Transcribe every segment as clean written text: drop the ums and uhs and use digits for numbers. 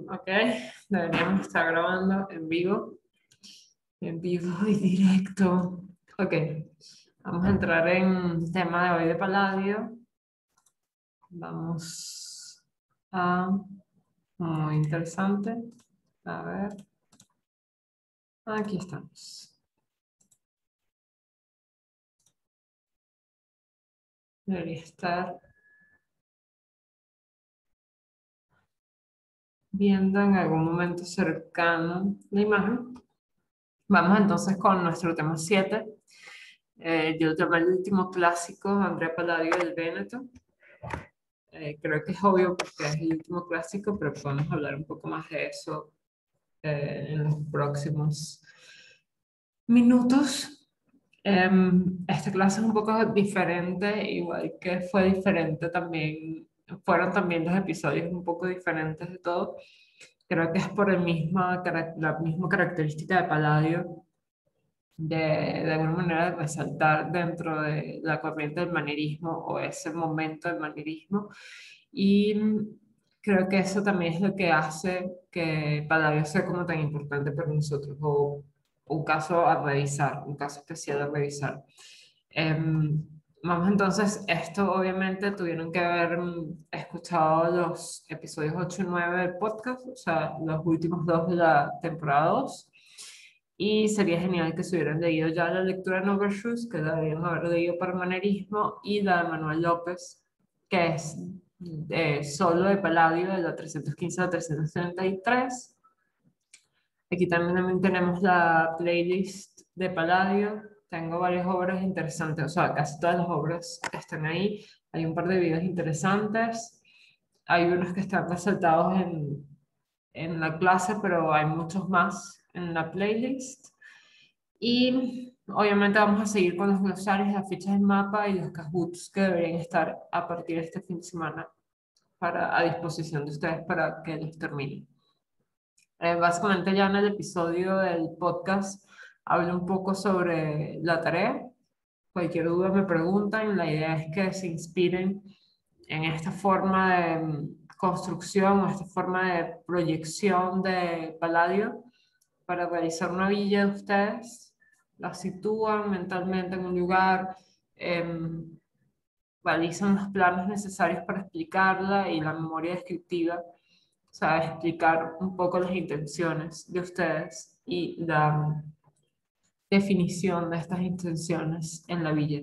Ok, deberíamos estar grabando en vivo y directo. Ok, vamos a entrar en tema de hoy de Palladio. Vamos a... Muy interesante. A ver, aquí estamos. Debería estar viendo en algún momento cercano la imagen. Vamos entonces con nuestro tema 7. Yo lo llamé el último clásico, Andrea Palladio del Véneto. Creo que es obvio porque es el último clásico, pero podemos hablar un poco más de eso en los próximos minutos. Esta clase es un poco diferente, igual que fue diferente también, fueron también los episodios un poco diferentes de todo. Creo que es por la misma característica de Palladio de alguna manera resaltar dentro de la corriente del manierismo o ese momento del manierismo. Y creo que eso también es lo que hace que Palladio sea como tan importante para nosotros, o un caso a revisar, un caso especial a revisar. Em, Vamos entonces, esto obviamente tuvieron que haber escuchado los episodios 8 y 9 del podcast, o sea, los últimos dos de la temporada 2. Y sería genial que se hubieran leído ya la lectura de Overshoes, que la deberían haber leído para manerismo, y la de Manuel López, que es solo de Palladio, de la 315 a la 333. Aquí también tenemos la playlist de Palladio. Tengo varias obras interesantes, o sea, casi todas las obras están ahí. Hay un par de videos interesantes. Hay unos que están resaltados en la clase, pero hay muchos más en la playlist. Y obviamente vamos a seguir con los glosarios, las fichas del mapa y los Kahoots que deberían estar a partir de este fin de semana a disposición de ustedes para que los terminen. Básicamente ya en el episodio del podcast hablo un poco sobre la tarea. Cualquier duda me preguntan. La idea es que se inspiren en esta forma de construcción o esta forma de proyección de Palladio para realizar una villa de ustedes. La sitúan mentalmente en un lugar, realizan los planos necesarios para explicarla y la memoria descriptiva, o sea, explicar un poco las intenciones de ustedes y la definición de estas intenciones en la villa.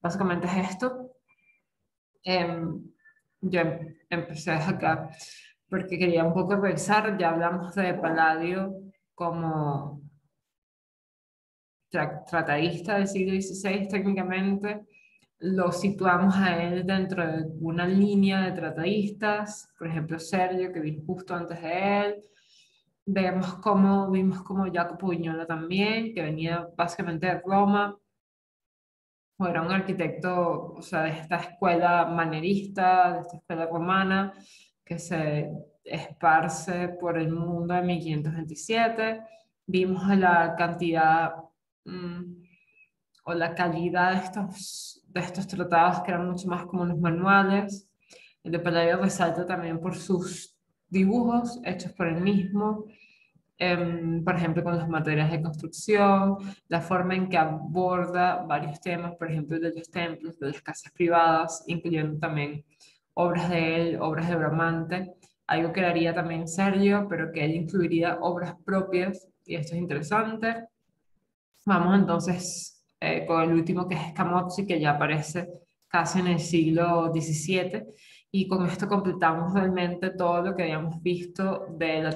Básicamente es esto. Yo empecé desde acá porque quería un poco revisar, ya hablamos de Palladio como tratadista del siglo XVI técnicamente, lo situamos a él dentro de una línea de tratadistas, por ejemplo Sergio, que vino justo antes de él. Vimos como Jacopo Vignola también, que venía básicamente de Roma, o era un arquitecto, o sea, de esta escuela manierista, de esta escuela romana, que se esparce por el mundo en 1527. Vimos la cantidad mm, o la calidad de estos tratados que eran mucho más como los manuales. El de Palladio resalta también por sus dibujos hechos por él mismo, por ejemplo, con los materiales de construcción, la forma en que aborda varios temas, por ejemplo, de los templos, de las casas privadas, incluyendo también obras de él, obras de Bramante, algo que haría también Sergio, pero que él incluiría obras propias, y esto es interesante. Vamos entonces con el último, que es Scamozzi, que ya aparece casi en el siglo XVII, y con esto completamos realmente todo lo que habíamos visto de la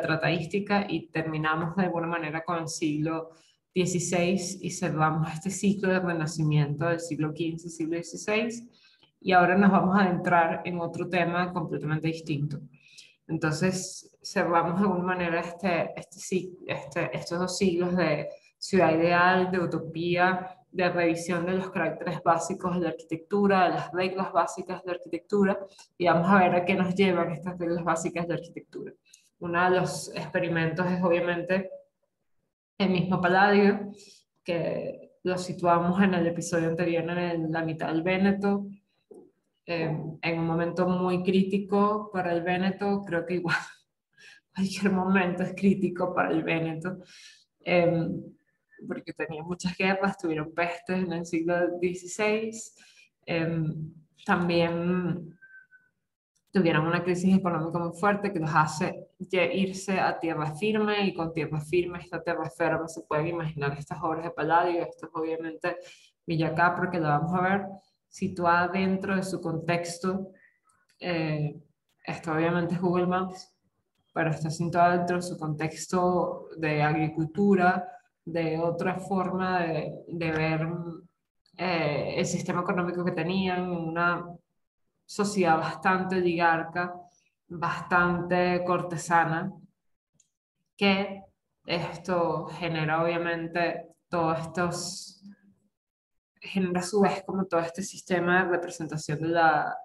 trataística, y terminamos de alguna manera con el siglo XVI y cerramos este ciclo de renacimiento del siglo XV, siglo XVI, y ahora nos vamos a adentrar en otro tema completamente distinto. Entonces, cerramos de alguna manera estos dos siglos de ciudad ideal, de utopía, de revisión de los caracteres básicos de la arquitectura, de las reglas básicas de la arquitectura, y vamos a ver a qué nos llevan estas reglas básicas de arquitectura. Uno de los experimentos es obviamente el mismo Palladio, que lo situamos en el episodio anterior en la mitad del Véneto, en un momento muy crítico para el Véneto, creo que igual cualquier momento es crítico para el Véneto, porque tenía muchas guerras, tuvieron pestes en el siglo XVI, también tuvieron una crisis económica muy fuerte que los hace irse a tierra firme, y con tierra firme, esta tierra firme, se pueden imaginar estas obras de Palladio. Esto es obviamente Villa Capra, que la vamos a ver situada dentro de su contexto. Esto obviamente es Google Maps, pero está situada dentro de su contexto de agricultura, de otra forma de ver el sistema económico que tenían, una sociedad bastante oligarca, bastante cortesana, que esto genera obviamente todos estos, genera a su vez como todo este sistema de representación de la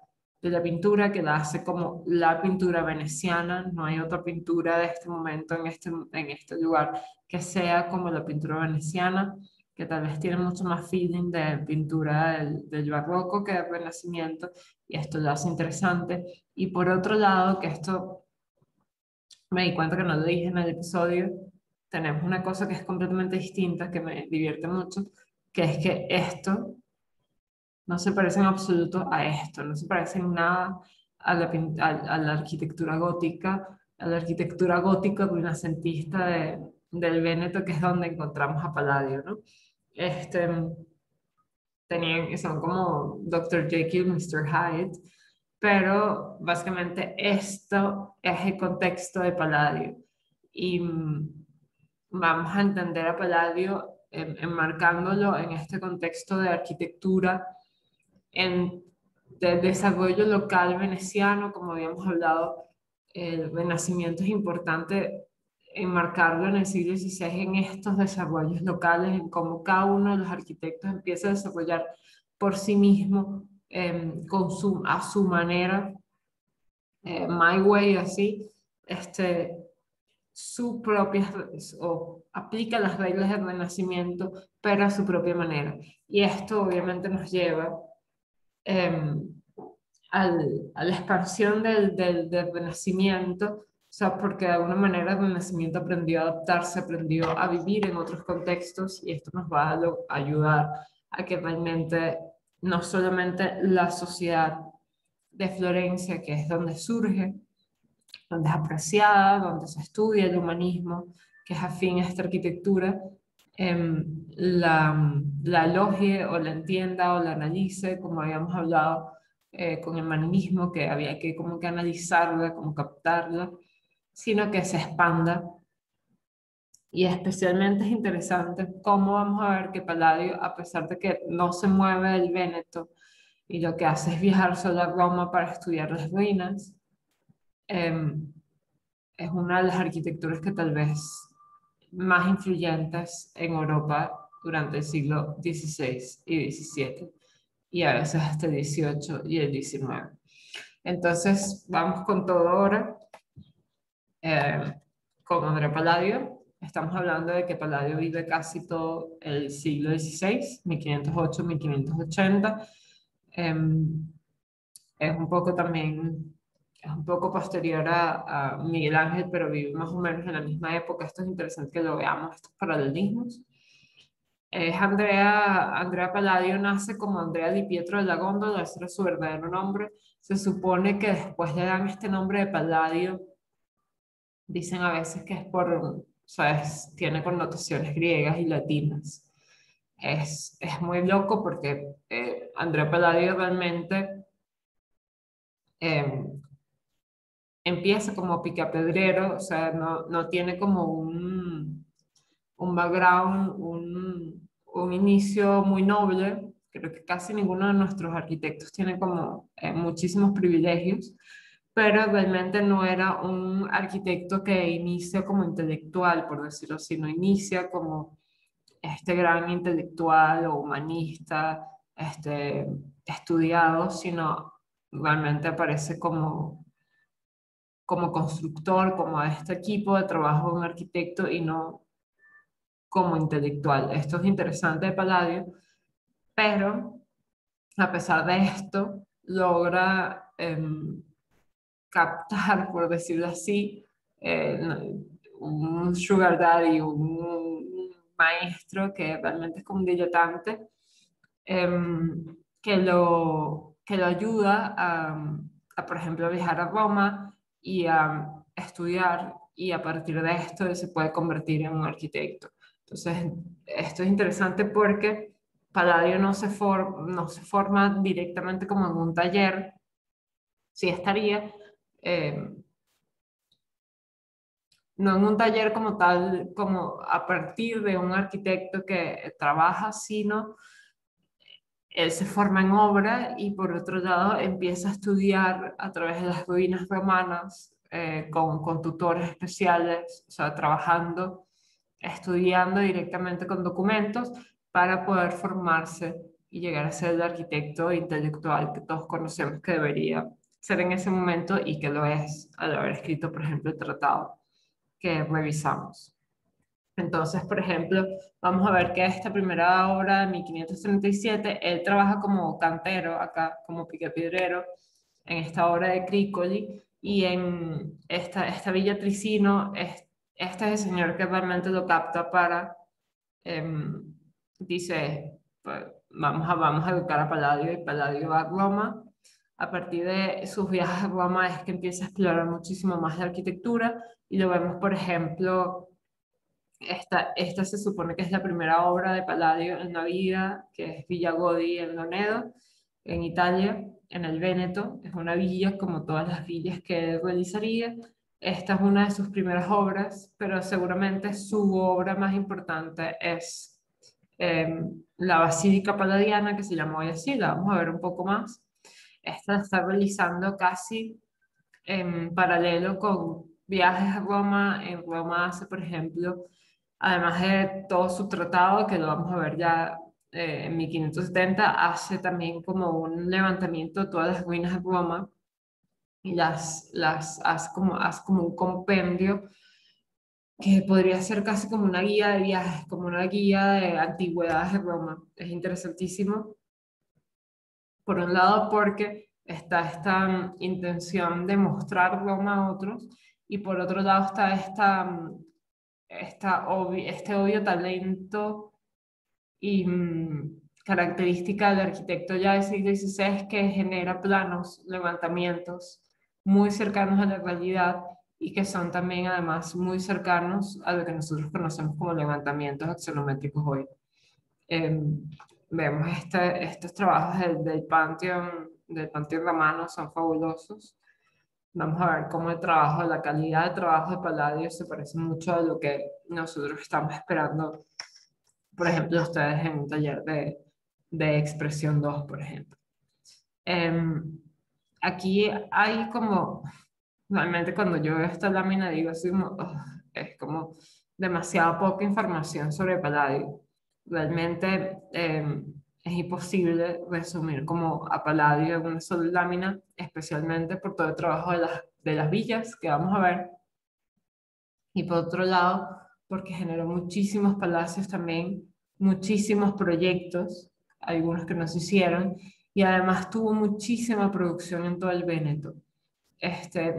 pintura, que la hace como la pintura veneciana. No hay otra pintura de este momento en este lugar que sea como la pintura veneciana, que tal vez tiene mucho más feeling de pintura del barroco que del renacimiento, y esto lo hace interesante. Y por otro lado, que esto me di cuenta que no lo dije en el episodio, tenemos una cosa que es completamente distinta, que me divierte mucho, que es que esto no se parece en absoluto a esto, no se parece en nada a la arquitectura gótica, a la arquitectura gótica renacentista del Véneto, que es donde encontramos a Palladio, ¿no? Este, son como Dr. Jekyll, Mr. Hyde, pero básicamente esto es el contexto de Palladio. Y vamos a entender a Palladio enmarcándolo en este contexto de arquitectura, en, de desarrollo local veneciano. Como habíamos hablado, el Renacimiento es importante enmarcarlo en el siglo XVI, en estos desarrollos locales, en cómo cada uno de los arquitectos empieza a desarrollar por sí mismo, a su manera, my way, así, este, su propia, o aplica las reglas del Renacimiento, pero a su propia manera. Y esto obviamente nos lleva eh, a la expansión del Renacimiento, o sea, porque de alguna manera el Renacimiento aprendió a adaptarse, aprendió a vivir en otros contextos, y esto nos va a ayudar a que realmente no solamente la sociedad de Florencia, que es donde surge, donde es apreciada, donde se estudia el humanismo, que es afín a esta arquitectura, la elogie o la entienda o la analice, como habíamos hablado con el manierismo, que había que como que analizarla, como captarla, sino que se expanda. Y especialmente es interesante cómo vamos a ver que Palladio, a pesar de que no se mueve del Véneto y lo que hace es viajar solo a Roma para estudiar las ruinas, em, es una de las arquitecturas que tal vez más influyentes en Europa durante el siglo XVI y XVII, y a veces hasta el XVIII y el XIX. Entonces, vamos con todo ahora, eh, con Andrea Palladio. Estamos hablando de que Palladio vive casi todo el siglo XVI, 1508-1580. Es un poco también, es un poco posterior a Miguel Ángel, pero vive más o menos en la misma época. Esto es interesante que lo veamos, estos paralelismos. Andrea Palladio nace como Andrea Di Pietro della Góndola, ese era su verdadero nombre. Se supone que después le dan este nombre de Palladio. Dicen a veces que es por, ¿sabes? Tiene connotaciones griegas y latinas. Es muy loco porque Andrea Palladio realmente eh, empieza como picapedrero, o sea, no tiene como un background, un inicio muy noble. Creo que casi ninguno de nuestros arquitectos tiene como muchísimos privilegios, pero realmente no era un arquitecto que inicia como intelectual, por decirlo así, no inicia como este gran intelectual o humanista, estudiado, sino realmente aparece como constructor, como este equipo de trabajo de un arquitecto, y no como intelectual. Esto es interesante de Palladio, pero a pesar de esto, logra captar, por decirlo así, un sugar daddy, un maestro que realmente es como un diletante, que lo ayuda por ejemplo, viajar a Roma y a estudiar, y a partir de esto él se puede convertir en un arquitecto. Entonces, esto es interesante porque Palladio no se forma directamente como en un taller, sí estaría, eh, no en un taller como tal, como a partir de un arquitecto que trabaja, sino él se forma en obra y por otro lado empieza a estudiar a través de las ruinas romanas, con tutores especiales, o sea, trabajando, estudiando directamente con documentos para poder formarse y llegar a ser el arquitecto intelectual que todos conocemos que debería ser en ese momento y que lo es al haber escrito, por ejemplo, el tratado que revisamos. Entonces, por ejemplo, vamos a ver que esta primera obra de 1537, él trabaja como cantero acá, como picapiedrero, en esta obra de Crícoli, y en esta Villa Tricino, este es el señor que realmente lo capta para, dice, pues, vamos a educar a Palladio, y Palladio va a Roma. A partir de sus viajes a Roma es que empieza a explorar muchísimo más la arquitectura, y lo vemos, por ejemplo, esta se supone que es la primera obra de Palladio en la vida, que es Villa Godi en Lonedo, en Italia, en el Véneto. Es una villa como todas las villas que él realizaría. Esta es una de sus primeras obras, pero seguramente su obra más importante es la Basílica Palladiana, que se llamó así, la vamos a ver un poco más. Esta la está realizando casi en paralelo con viajes a Roma. En Roma hace, por ejemplo, además de todo su tratado, que lo vamos a ver ya en 1570, hace también como un levantamiento de todas las ruinas de Roma y las hace como un compendio que podría ser casi como una guía de viajes, como una guía de antigüedades de Roma. Es interesantísimo, por un lado, porque está esta intención de mostrar Roma a otros, y por otro lado está este obvio talento y característica del arquitecto ya del siglo XVI, que genera planos, levantamientos muy cercanos a la realidad y que son también además muy cercanos a lo que nosotros conocemos como levantamientos axonométricos hoy. Em, Vemos estos trabajos del Panteón Romano, son fabulosos. Vamos a ver cómo el trabajo, la calidad de trabajo de Palladio se parece mucho a lo que nosotros estamos esperando, por ejemplo, ustedes en un taller de expresión 2, por ejemplo. Em, Aquí hay como, realmente cuando yo veo esta lámina digo así como, "Ugh", es como demasiada poca información sobre Palladio. Realmente es imposible resumir como a Palladio en una sola lámina, especialmente por todo el trabajo de las villas que vamos a ver, y por otro lado, porque generó muchísimos palacios también, muchísimos proyectos, algunos que no se hicieron, y además tuvo muchísima producción en todo el Véneto.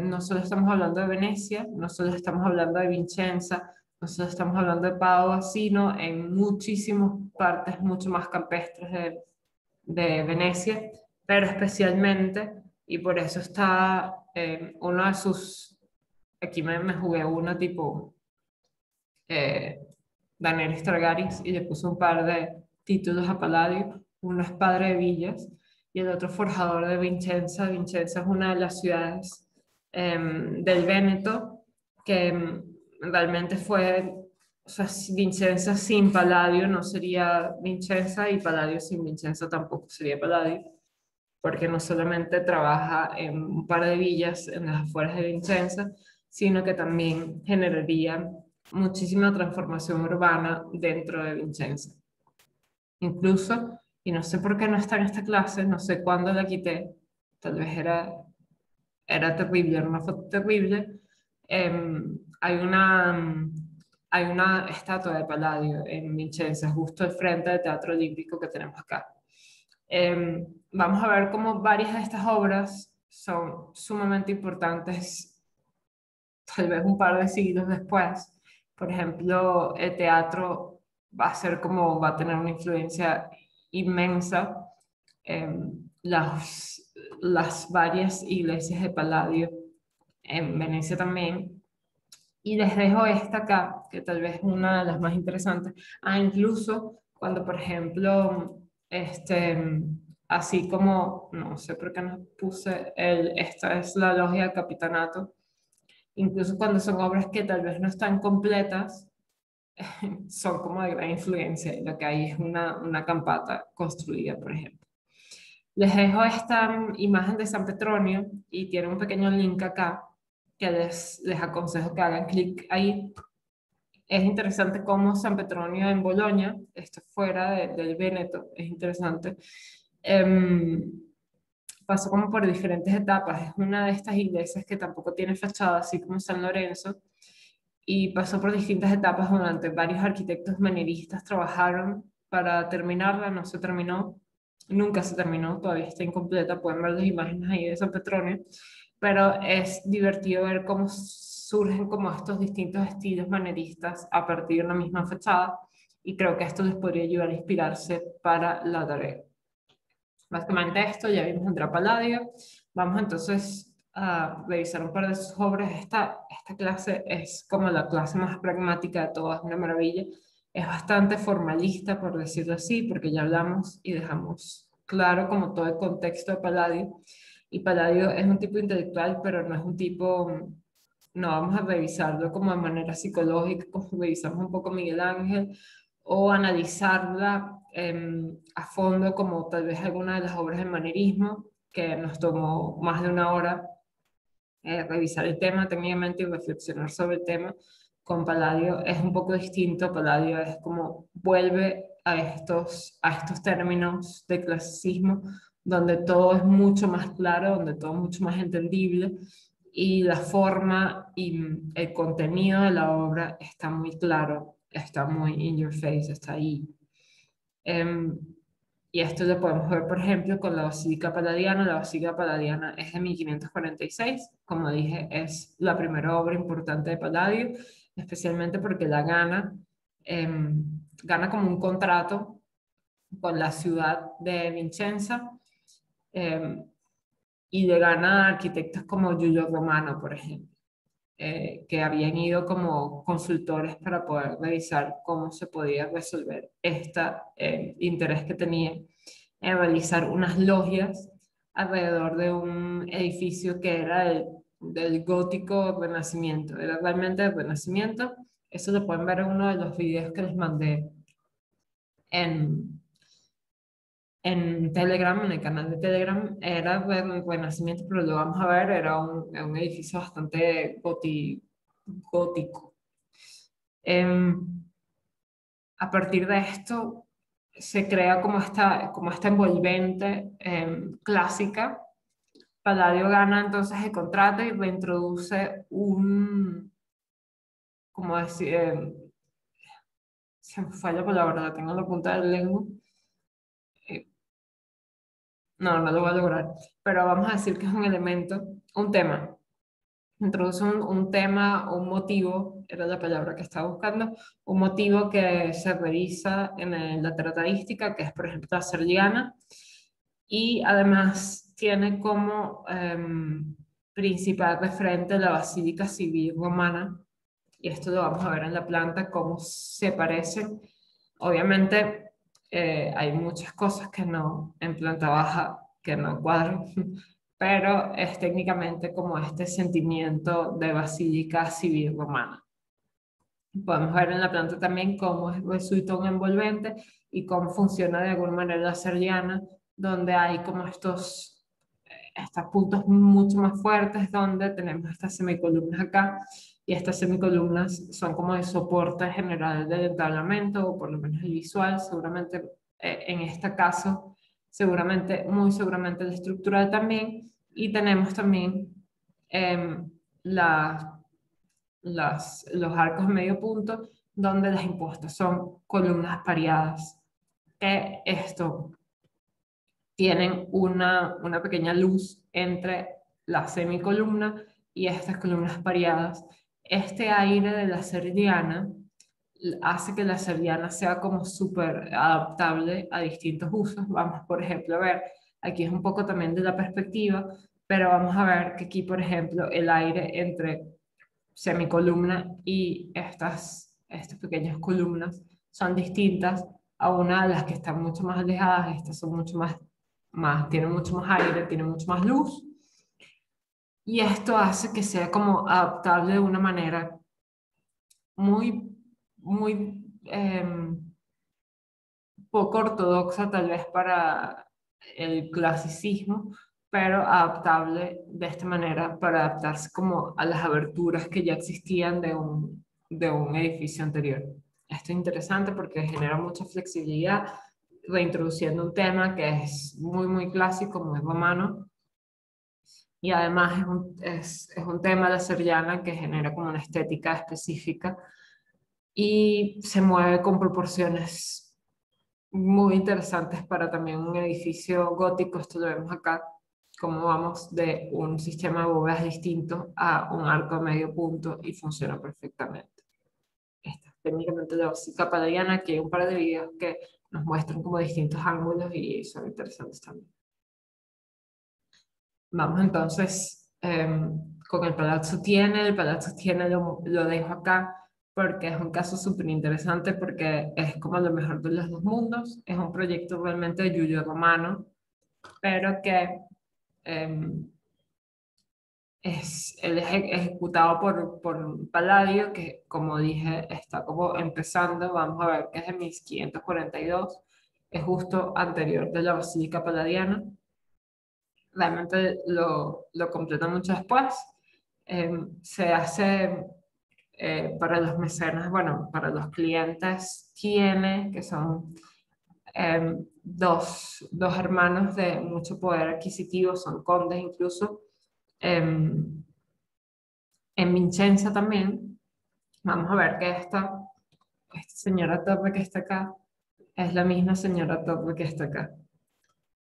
No solo estamos hablando de Venecia, no solo estamos hablando de Vicenza, no solo estamos hablando de Padua, sino en muchísimas partes mucho más campestres de Venecia, pero especialmente, y por eso está uno de sus, aquí me jugué uno tipo eh, Daniel Stargaris, y le puso un par de títulos a Palladio. Uno es padre de villas y el otro forjador de Vicenza. Vicenza es una de las ciudades del Véneto que realmente fue, o sea, Vicenza sin Palladio no sería Vicenza, y Palladio sin Vicenza tampoco sería Palladio, porque no solamente trabaja en un par de villas en las afueras de Vicenza, sino que también generaría muchísima transformación urbana dentro de Vicenza. Incluso, y no sé por qué no está en esta clase, no sé cuándo la quité, tal vez era terrible, era una foto terrible. Hay hay una estatua de Palladio en Vicenza, justo al frente del Teatro Olímpico que tenemos acá. Vamos a ver cómo varias de estas obras son sumamente importantes, tal vez un par de siglos después. Por ejemplo, el teatro va a ser como, va a tener una influencia inmensa. Las varias iglesias de Palladio en Venecia también. Y les dejo esta acá, que tal vez es una de las más interesantes. Ah, incluso cuando, por ejemplo, así como, no sé por qué no puse esta es la logia de capitanato, incluso cuando son obras que tal vez no están completas, son como de gran influencia. Lo que hay es una campata construida, por ejemplo. Les dejo esta imagen de San Petronio y tiene un pequeño link acá que les aconsejo que hagan clic ahí. Es interesante cómo San Petronio en Bolonia, esto fuera del Véneto, es interesante, em, pasó como por diferentes etapas. Es una de estas iglesias que tampoco tiene fachada, así como San Lorenzo, y pasó por distintas etapas durante varios arquitectos manieristas trabajaron para terminarla, no se terminó, nunca se terminó, todavía está incompleta, pueden ver las imágenes ahí de San Petronio, pero es divertido ver cómo surgen como estos distintos estilos manieristas a partir de una misma fachada y creo que esto les podría ayudar a inspirarse para la tarea. Básicamente esto, ya vimos Andrea Palladio. Vamos entonces a revisar un par de sus obras. Esta clase es como la clase más pragmática de todas, una maravilla. Es bastante formalista, por decirlo así, porque ya hablamos y dejamos claro como todo el contexto de Palladio. Y Palladio es un tipo intelectual, pero no es un tipo, no vamos a revisarlo como de manera psicológica, como revisamos un poco Miguel Ángel, o analizarla a fondo, como tal vez alguna de las obras del manierismo, que nos tomó más de una hora revisar el tema técnicamente y reflexionar sobre el tema. Con Palladio es un poco distinto. Palladio es como vuelve a estos términos de clasicismo, donde todo es mucho más claro, donde todo es mucho más entendible y la forma y el contenido de la obra está muy claro, está muy in your face, está ahí. Em, y esto lo podemos ver, por ejemplo, con la Basílica Palladiana. La Basílica Palladiana es de 1546. Como dije, es la primera obra importante de Palladio, especialmente porque la gana como un contrato con la ciudad de Vicenza, em, y le gana a arquitectos como Giulio Romano, por ejemplo, que habían ido como consultores para poder revisar cómo se podía resolver este interés que tenía en realizar unas logias alrededor de un edificio que era del gótico renacimiento, era realmente el renacimiento. Eso lo pueden ver en uno de los videos que les mandé en, en Telegram, en el canal de Telegram. Era del renacimiento, pero lo vamos a ver, era un edificio bastante gótico. Em, a partir de esto se crea como esta envolvente clásica. Palladio gana entonces el contrato y reintroduce como decir, se me fue la palabra, la tengo en la punta del lengua. Eh, no, no lo voy a lograr, pero vamos a decir que es un elemento, un tema. Introduce un tema, un motivo, era la palabra que estaba buscando, un motivo que se revisa en la tratadística, que es, por ejemplo, la serliana, y además tiene como principal referente la Basílica Civil Romana, y esto lo vamos a ver en la planta, cómo se parecen. Obviamente, hay muchas cosas que no, en planta baja, que no cuadran, pero es técnicamente como este sentimiento de basílica civil romana. Podemos ver en la planta también cómo resulta un envolvente y cómo funciona de alguna manera la serliana, donde hay como estos puntos mucho más fuertes, donde tenemos estas semicolumnas acá, y estas semicolumnas son como el soporte general del entablamento, o por lo menos el visual, seguramente en este caso, seguramente, muy seguramente el estructural también, y tenemos también em, la los arcos de medio punto, donde las impuestas son columnas pareadas. Que esto tienen una pequeña luz entre la semicolumna y estas columnas pareadas. Este aire de la serdiana hace que la serdiana sea como súper adaptable a distintos usos. Vamos, por ejemplo, a ver, aquí es un poco también de la perspectiva, pero vamos a ver que aquí, por ejemplo, el aire entre semicolumna y estas pequeñas columnas son distintas a una de las que están mucho más alejadas. Estas son mucho tienen mucho más aire, tienen mucho más luz, y esto hace que sea como adaptable de una manera muy, muy poco ortodoxa tal vez para el clasicismo, pero adaptable de esta manera para adaptarse como a las aberturas que ya existían de un edificio anterior. Esto es interesante porque genera mucha flexibilidad, reintroduciendo un tema que es muy, muy clásico, muy romano, y además es un tema de la serrana que genera como una estética específica y se mueve con proporciones muy interesantes para también un edificio gótico. Esto lo vemos acá, cómo vamos de un sistema de bóvedas distinto a un arco de medio punto y funciona perfectamente. Esta es técnicamente la Basílica Palladiana. Aquí hay un par de videos que nos muestran como distintos ángulos y son interesantes también. Vamos entonces con el Palazzo Tiene. El Palazzo Tiene lo dejo acá porque es un caso súper interesante, porque es como lo mejor de los dos mundos. Es un proyecto realmente de Giulio Romano, pero que em, él es ejecutado por Palladio, que como dije está como empezando. Vamos a ver que es de 1542, es justo anterior de la Basílica Palladiana. Realmente lo completa mucho después. Se hace para los mecenas, bueno, para los clientes tiene, que son dos hermanos de mucho poder adquisitivo, son condes incluso, em, en Vincenza también. Vamos a ver que esta señora Torre que está acá es la misma señora Torre que está acá.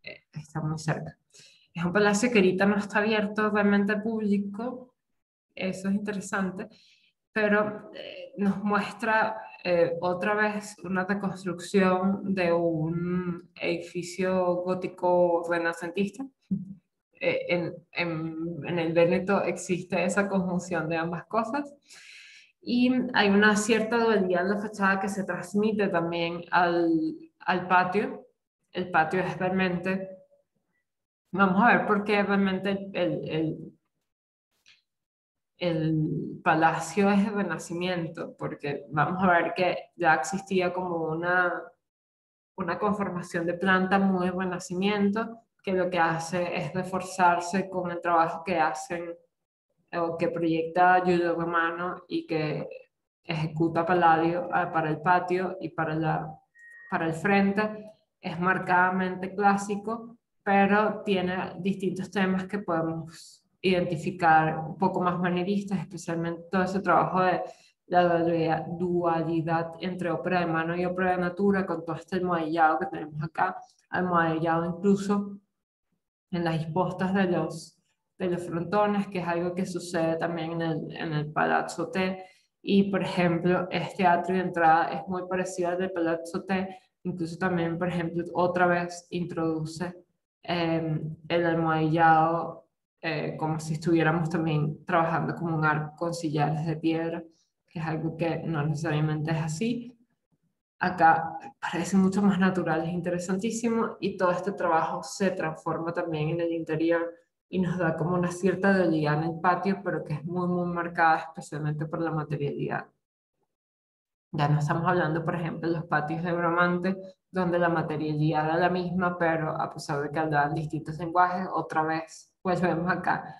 Está muy cerca. Es un palacio que ahorita no está abierto realmente al público, eso es interesante, pero nos muestra otra vez una reconstrucción de un edificio gótico renacentista. En el Véneto existe esa conjunción de ambas cosas, y hay una cierta dualidad en la fachada que se transmite también al patio. El patio es realmente, vamos a ver por qué realmente el palacio es el Renacimiento, porque vamos a ver que ya existía como una conformación de planta muy Renacimiento, que lo que hace es reforzarse con el trabajo que hacen o que proyecta Giulio Romano y que ejecuta Palladio para el patio y para el frente. Es marcadamente clásico, pero tiene distintos temas que podemos identificar un poco más manieristas, especialmente todo ese trabajo de la dualidad entre ópera de mano y ópera de natura, con todo este almohadillado que tenemos acá, almohadillado incluso en las impostas de los frontones, que es algo que sucede también en el Palazzo Te. Y, por ejemplo, este atrio de entrada es muy parecido al del Palazzo Te. Incluso también, por ejemplo, otra vez introduce el almohadillado, como si estuviéramos también trabajando como un arco con sillares de piedra, que es algo que no necesariamente es así. Acá parece mucho más natural, es interesantísimo, y todo este trabajo se transforma también en el interior y nos da como una cierta debilidad en el patio, pero que es muy, muy marcada especialmente por la materialidad. Ya no estamos hablando, por ejemplo, de los patios de Bramante, donde la materialidad era la misma, pero a pesar de que hablaban distintos lenguajes, otra vez, pues vemos acá,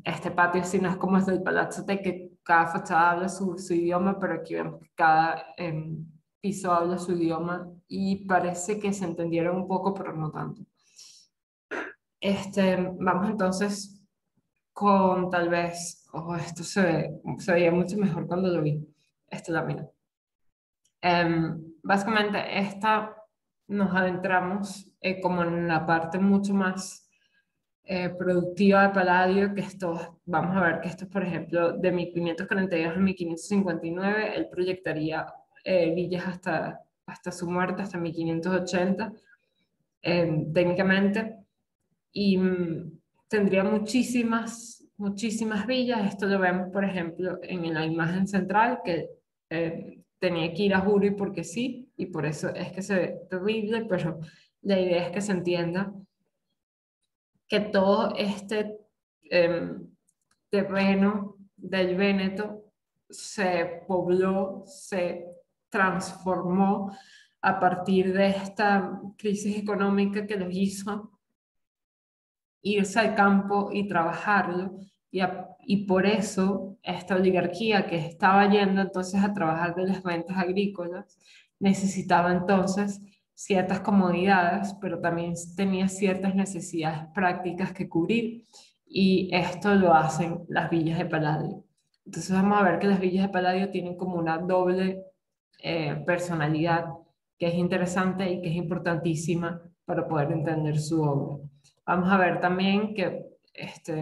este patio sí no es como el del Palazzo Te, que cada fachada habla su idioma, pero aquí vemos que cada piso habla su idioma y parece que se entendieron un poco, pero no tanto. Vamos entonces con tal vez, esto se veía mucho mejor cuando lo vi, esta lámina. Básicamente, nos adentramos como en la parte mucho más productiva de Palladio, que esto, vamos a ver que esto, por ejemplo, de 1542 a 1559, él proyectaría villas hasta su muerte, hasta 1580, técnicamente, y tendría muchísimas villas. Esto lo vemos, por ejemplo, en la imagen central, que tenía que ir a Jury porque sí, y por eso es que se ve terrible, pero la idea es que se entienda que todo este terreno del Véneto se pobló, se transformó a partir de esta crisis económica que los hizo irse al campo y trabajarlo, y por eso esta oligarquía que estaba yendo entonces a trabajar de las rentas agrícolas necesitaba entonces ciertas comodidades, pero también tenía ciertas necesidades prácticas que cubrir, y esto lo hacen las villas de Palladio. Entonces vamos a ver que las villas de Palladio tienen como una doble personalidad que es interesante y que es importantísima para poder entender su obra. Vamos a ver también que esto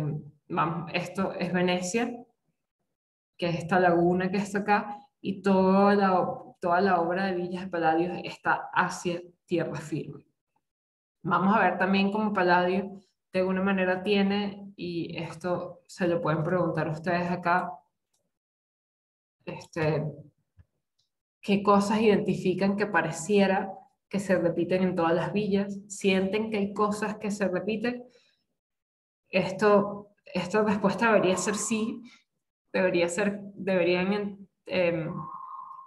es Venecia, que es esta laguna que está acá, y toda la obra de Villas de Palladio está hacia tierra firme. Vamos a ver también cómo Palladio de alguna manera tiene, y esto se lo pueden preguntar ustedes acá, este, qué cosas identifican que pareciera que se repiten en todas las villas, sienten que hay cosas que se repiten. Esta respuesta debería ser sí, deberían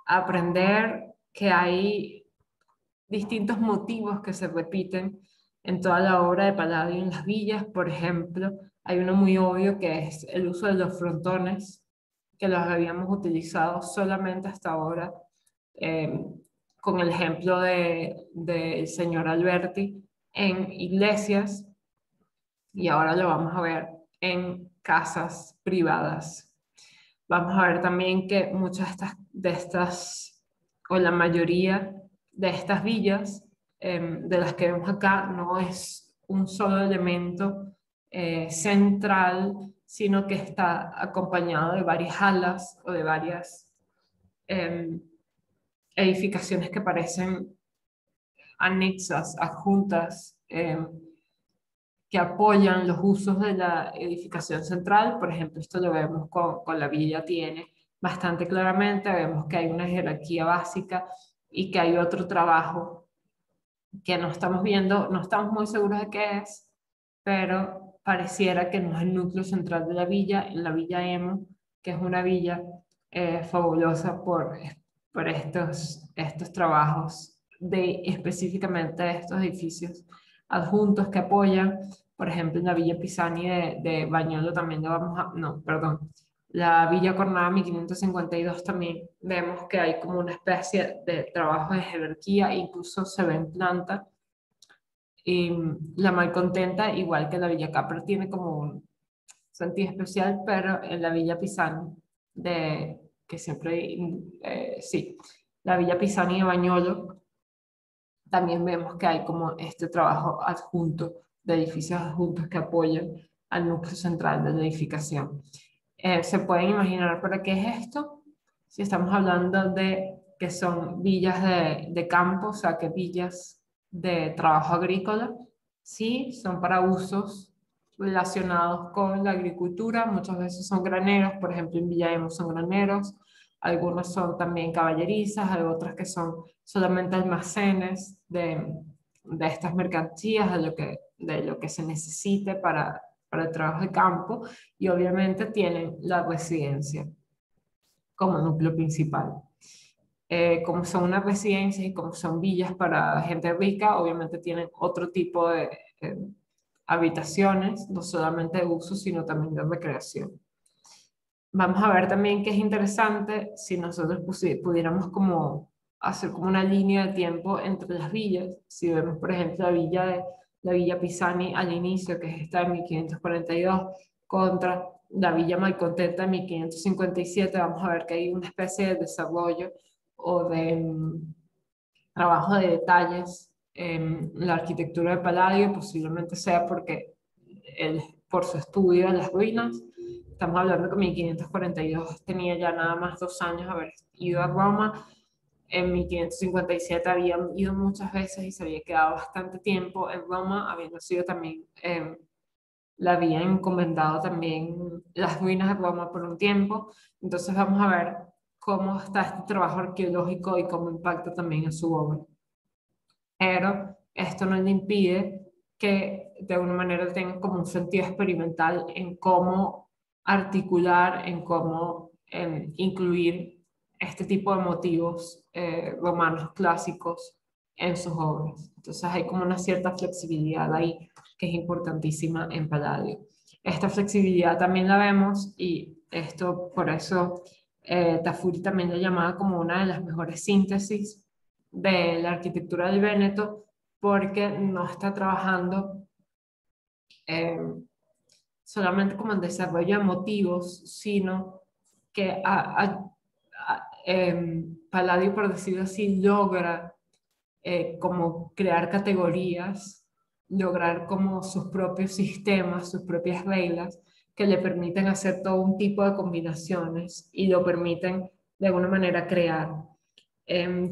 aprender que hay distintos motivos que se repiten en toda la obra de Palladio en las villas. Por ejemplo, hay uno muy obvio que es el uso de los frontones, que los habíamos utilizado solamente hasta ahora, eh, con el ejemplo del señor Alberti en iglesias, y ahora lo vamos a ver en casas privadas. Vamos a ver también que muchas o la mayoría de estas villas, de las que vemos acá, no es un solo elemento central, sino que está acompañado de varias alas o de varias em, edificaciones que parecen anexas, adjuntas, que apoyan los usos de la edificación central. Por ejemplo, esto lo vemos con la villa Tiene bastante claramente. Vemos que hay una jerarquía básica y que hay otro trabajo que no estamos viendo, no estamos muy seguros de qué es, pero pareciera que no es el núcleo central de la villa, en la Villa Emo, que es una villa fabulosa por estos trabajos de específicamente estos edificios adjuntos que apoyan. Por ejemplo, en la Villa Pisani de Bañolo también lo vamos a, no, perdón, la Villa Cornada 1552 también vemos que hay como una especie de trabajo de jerarquía, incluso se ve en planta. Y la Malcontenta, igual que la Villa Capra, tiene como un sentido especial, pero en la Villa Pisani, que siempre, sí, la Villa Pisani de Bañolo, también vemos que hay como este trabajo adjunto, de edificios adjuntos que apoyan al núcleo central de la edificación. ¿Se pueden imaginar para qué es esto? Si estamos hablando de que son villas de campo, o sea, que villas de trabajo agrícola, sí, son para usos relacionados con la agricultura. Muchas veces son graneros, por ejemplo, en Villa Emo son graneros, algunos son también caballerizas, hay otras que son solamente almacenes de estas mercancías, de lo que se necesite para el trabajo de campo, y obviamente tienen la residencia como núcleo principal. Como son unas residencias y como son villas para gente rica, obviamente tienen otro tipo de habitaciones, no solamente de uso, sino también de recreación. Vamos a ver también que es interesante si nosotros pudiéramos como hacer como una línea de tiempo entre las villas. Si vemos, por ejemplo, la villa Pisani al inicio, que es esta de 1542, contra la villa Malcontenta de 1557, vamos a ver que hay una especie de desarrollo o de trabajo de detalles la arquitectura de Palladio, posiblemente sea porque él, por su estudio de las ruinas, estamos hablando que en 1542 tenía ya nada más 2 años de haber ido a Roma. En 1557 había ido muchas veces y se había quedado bastante tiempo en Roma, habiendo sido también, le habían encomendado también las ruinas de Roma por un tiempo. Entonces vamos a ver cómo está este trabajo arqueológico y cómo impacta también en su obra. Pero esto no le impide que de alguna manera tenga como un sentido experimental en cómo articular, en cómo incluir este tipo de motivos romanos clásicos en sus obras. Entonces hay como una cierta flexibilidad ahí que es importantísima en Palladio. Esta flexibilidad también la vemos y esto por eso Tafuri también la llamaba como una de las mejores síntesis de la arquitectura del Véneto, porque no está trabajando eh, solamente como el desarrollo de motivos, sino que Palladio, por decirlo así, logra como crear categorías, lograr como sus propios sistemas, sus propias reglas, que le permiten hacer todo un tipo de combinaciones y lo permiten de alguna manera crear.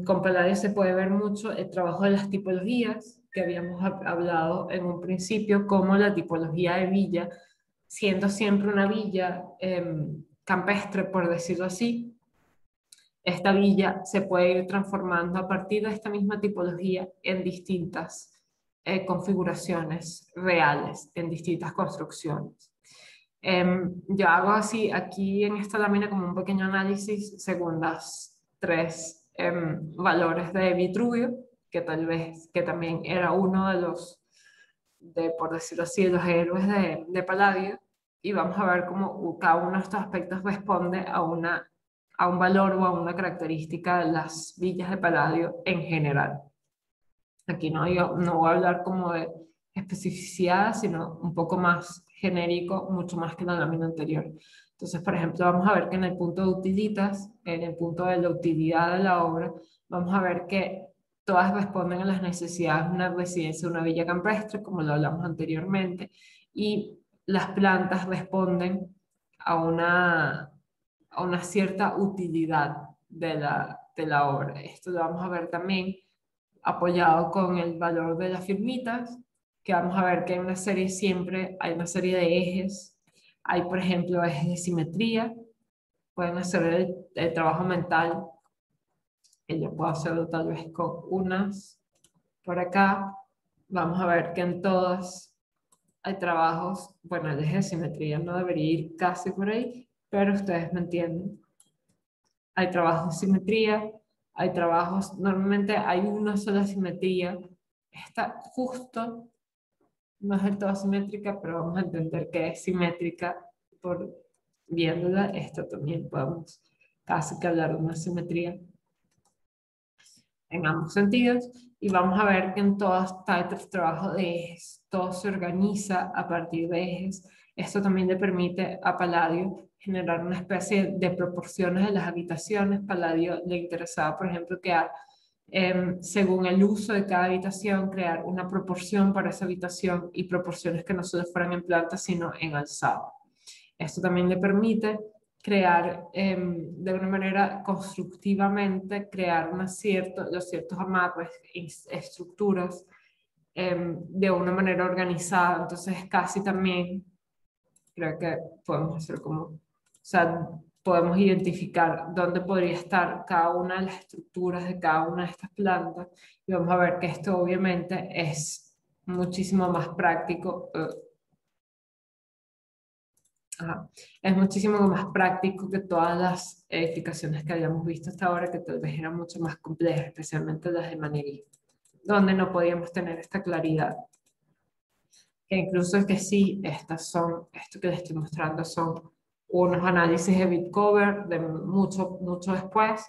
Con Palladio se puede ver mucho el trabajo de las tipologías que habíamos hablado en un principio, como la tipología de villa, siendo siempre una villa campestre, por decirlo así. Esta villa se puede ir transformando a partir de esta misma tipología en distintas configuraciones reales, en distintas construcciones. Yo hago así aquí en esta lámina como un pequeño análisis según las tres valores de Vitruvio, que tal vez, que también era uno de los, por decirlo así, de los héroes de Palladio, y vamos a ver cómo cada uno de estos aspectos responde a un valor o a una característica de las villas de Palladio en general. Aquí no, yo no voy a hablar como de especificidad, sino un poco más genérico, mucho más que en la lámina anterior. Entonces, por ejemplo, vamos a ver que en el punto de utilitas, en el punto de la utilidad de la obra, vamos a ver que todas responden a las necesidades de una residencia, de una villa campestre, como lo hablamos anteriormente, y las plantas responden a una cierta utilidad de la obra. Esto lo vamos a ver también apoyado con el valor de las firmitas, que vamos a ver que hay una serie siempre, hay una serie de ejes. Hay, por ejemplo, ejes de simetría. Pueden hacer el trabajo mental, que yo puedo hacerlo tal vez con unas por acá. Vamos a ver que en todas hay trabajos, bueno, el eje de simetría no debería ir casi por ahí, pero ustedes me entienden. Hay trabajos de simetría, hay trabajos, normalmente hay una sola simetría, está justo, no es del todo simétrica, pero vamos a entender que es simétrica por viéndola. Esto también podemos casi que hablar de una simetría en ambos sentidos, y vamos a ver que en todos está el trabajo de ejes, todo se organiza a partir de ejes. Esto también le permite a Palladio generar una especie de proporciones de las habitaciones. Palladio le interesaba, por ejemplo, crear, según el uso de cada habitación, crear una proporción para esa habitación y proporciones que no solo fueran en planta, sino en alzado. Esto también le permite crear de una manera constructivamente, crear los ciertos amarres, estructuras de una manera organizada. Entonces casi también creo que podemos hacer como, o sea, podemos identificar dónde podría estar cada una de las estructuras de cada una de estas plantas, y vamos a ver que esto obviamente es muchísimo más práctico. Ajá. Es muchísimo más práctico que todas las edificaciones que habíamos visto hasta ahora, que tal vez eran mucho más complejas, especialmente las de Maneguí, donde no podíamos tener esta claridad. Que incluso es que sí, esto que les estoy mostrando son unos análisis de Bitcover de mucho, mucho después,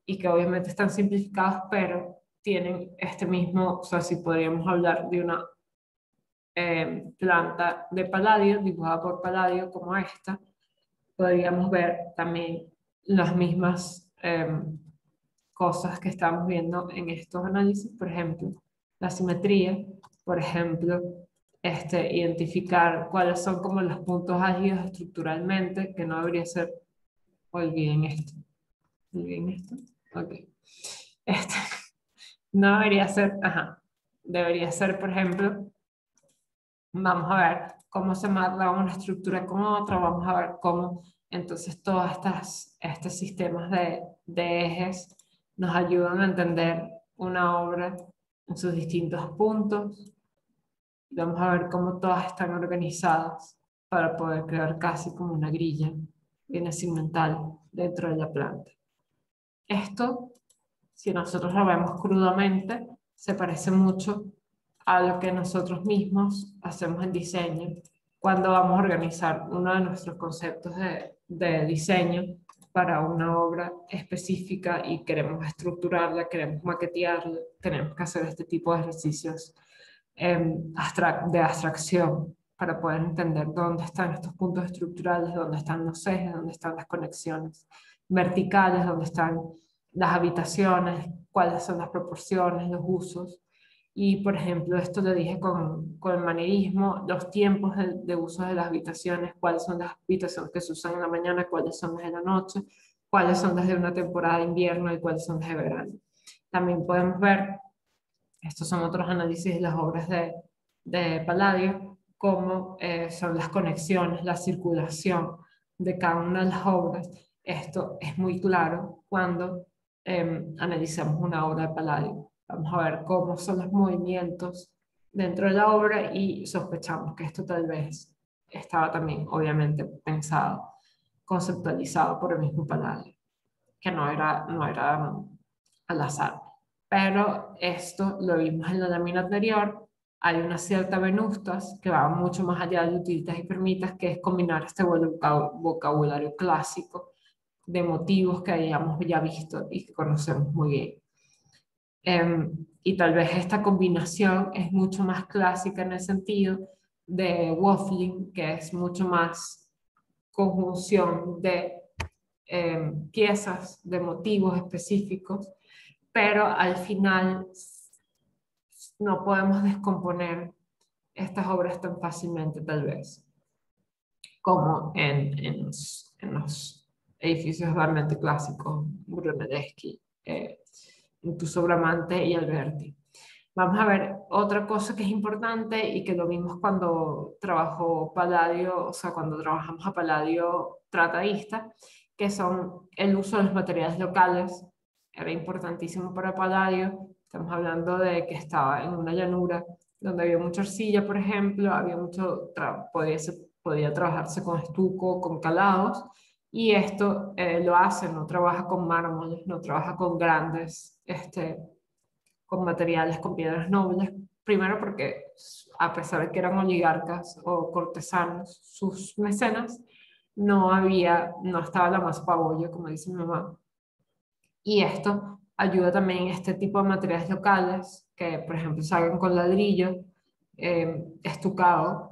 y que obviamente están simplificados, pero tienen este mismo, o sea, si podríamos hablar de una planta de Palladio, dibujada por Palladio como esta, podríamos ver también las mismas cosas que estamos viendo en estos análisis. Por ejemplo, la simetría, por ejemplo, identificar cuáles son como los puntos álgidos estructuralmente, que no debería ser, olviden esto, olviden esto, ok. Este, no debería ser, ajá, debería ser, por ejemplo, vamos a ver cómo se mata una estructura con otra, vamos a ver cómo entonces todos estos sistemas de ejes nos ayudan a entender una obra en sus distintos puntos. Vamos a ver cómo todas están organizadas para poder crear casi como una grilla bien segmental dentro de la planta. Esto, si nosotros lo vemos crudamente, se parece mucho a lo que nosotros mismos hacemos en diseño cuando vamos a organizar uno de nuestros conceptos de diseño para una obra específica y queremos estructurarla, queremos maquetearla, tenemos que hacer este tipo de ejercicios de abstracción para poder entender dónde están estos puntos estructurales, dónde están los ejes, dónde están las conexiones verticales, dónde están las habitaciones, cuáles son las proporciones, los usos. Y, por ejemplo, esto lo dije con el manierismo, los tiempos de uso de las habitaciones, cuáles son las habitaciones que se usan en la mañana, cuáles son las de la noche, cuáles son las de una temporada de invierno y cuáles son las de verano. También podemos ver, estos son otros análisis de las obras de Palladio, cómo son las conexiones, la circulación de cada una de las obras. Esto es muy claro cuando analizamos una obra de Palladio. Vamos a ver cómo son los movimientos dentro de la obra y sospechamos que esto tal vez estaba también, obviamente, pensado, conceptualizado por el mismo Palladio, que no era al azar. Pero esto lo vimos en la lámina anterior. Hay una cierta venustas que va mucho más allá de utilitas y permitas, que es combinar este vocabulario clásico de motivos que hayamos ya visto y que conocemos muy bien. Y tal vez esta combinación es mucho más clásica en el sentido de waffling, que es mucho más conjunción de piezas, de motivos específicos, pero al final no podemos descomponer estas obras tan fácilmente, tal vez, como en los edificios realmente clásicos, Brunelleschi, incluso Bramante y Alberti. Vamos a ver otra cosa que es importante y que lo vimos cuando trabajó Palladio, o sea, cuando trabajamos a Palladio tratadista, que son el uso de los materiales locales. Era importantísimo para Palladio. Estamos hablando de que estaba en una llanura donde había mucha arcilla, por ejemplo, había podía trabajarse con estuco, con calados, y esto lo hace, no trabaja con mármoles, no trabaja con grandes, con materiales, con piedras nobles, primero porque a pesar de que eran oligarcas o cortesanos, sus mecenas, no estaba la masa pabollo, como dice mi mamá. Y esto ayuda también a este tipo de materiales locales, que por ejemplo salgan con ladrillo, estucado,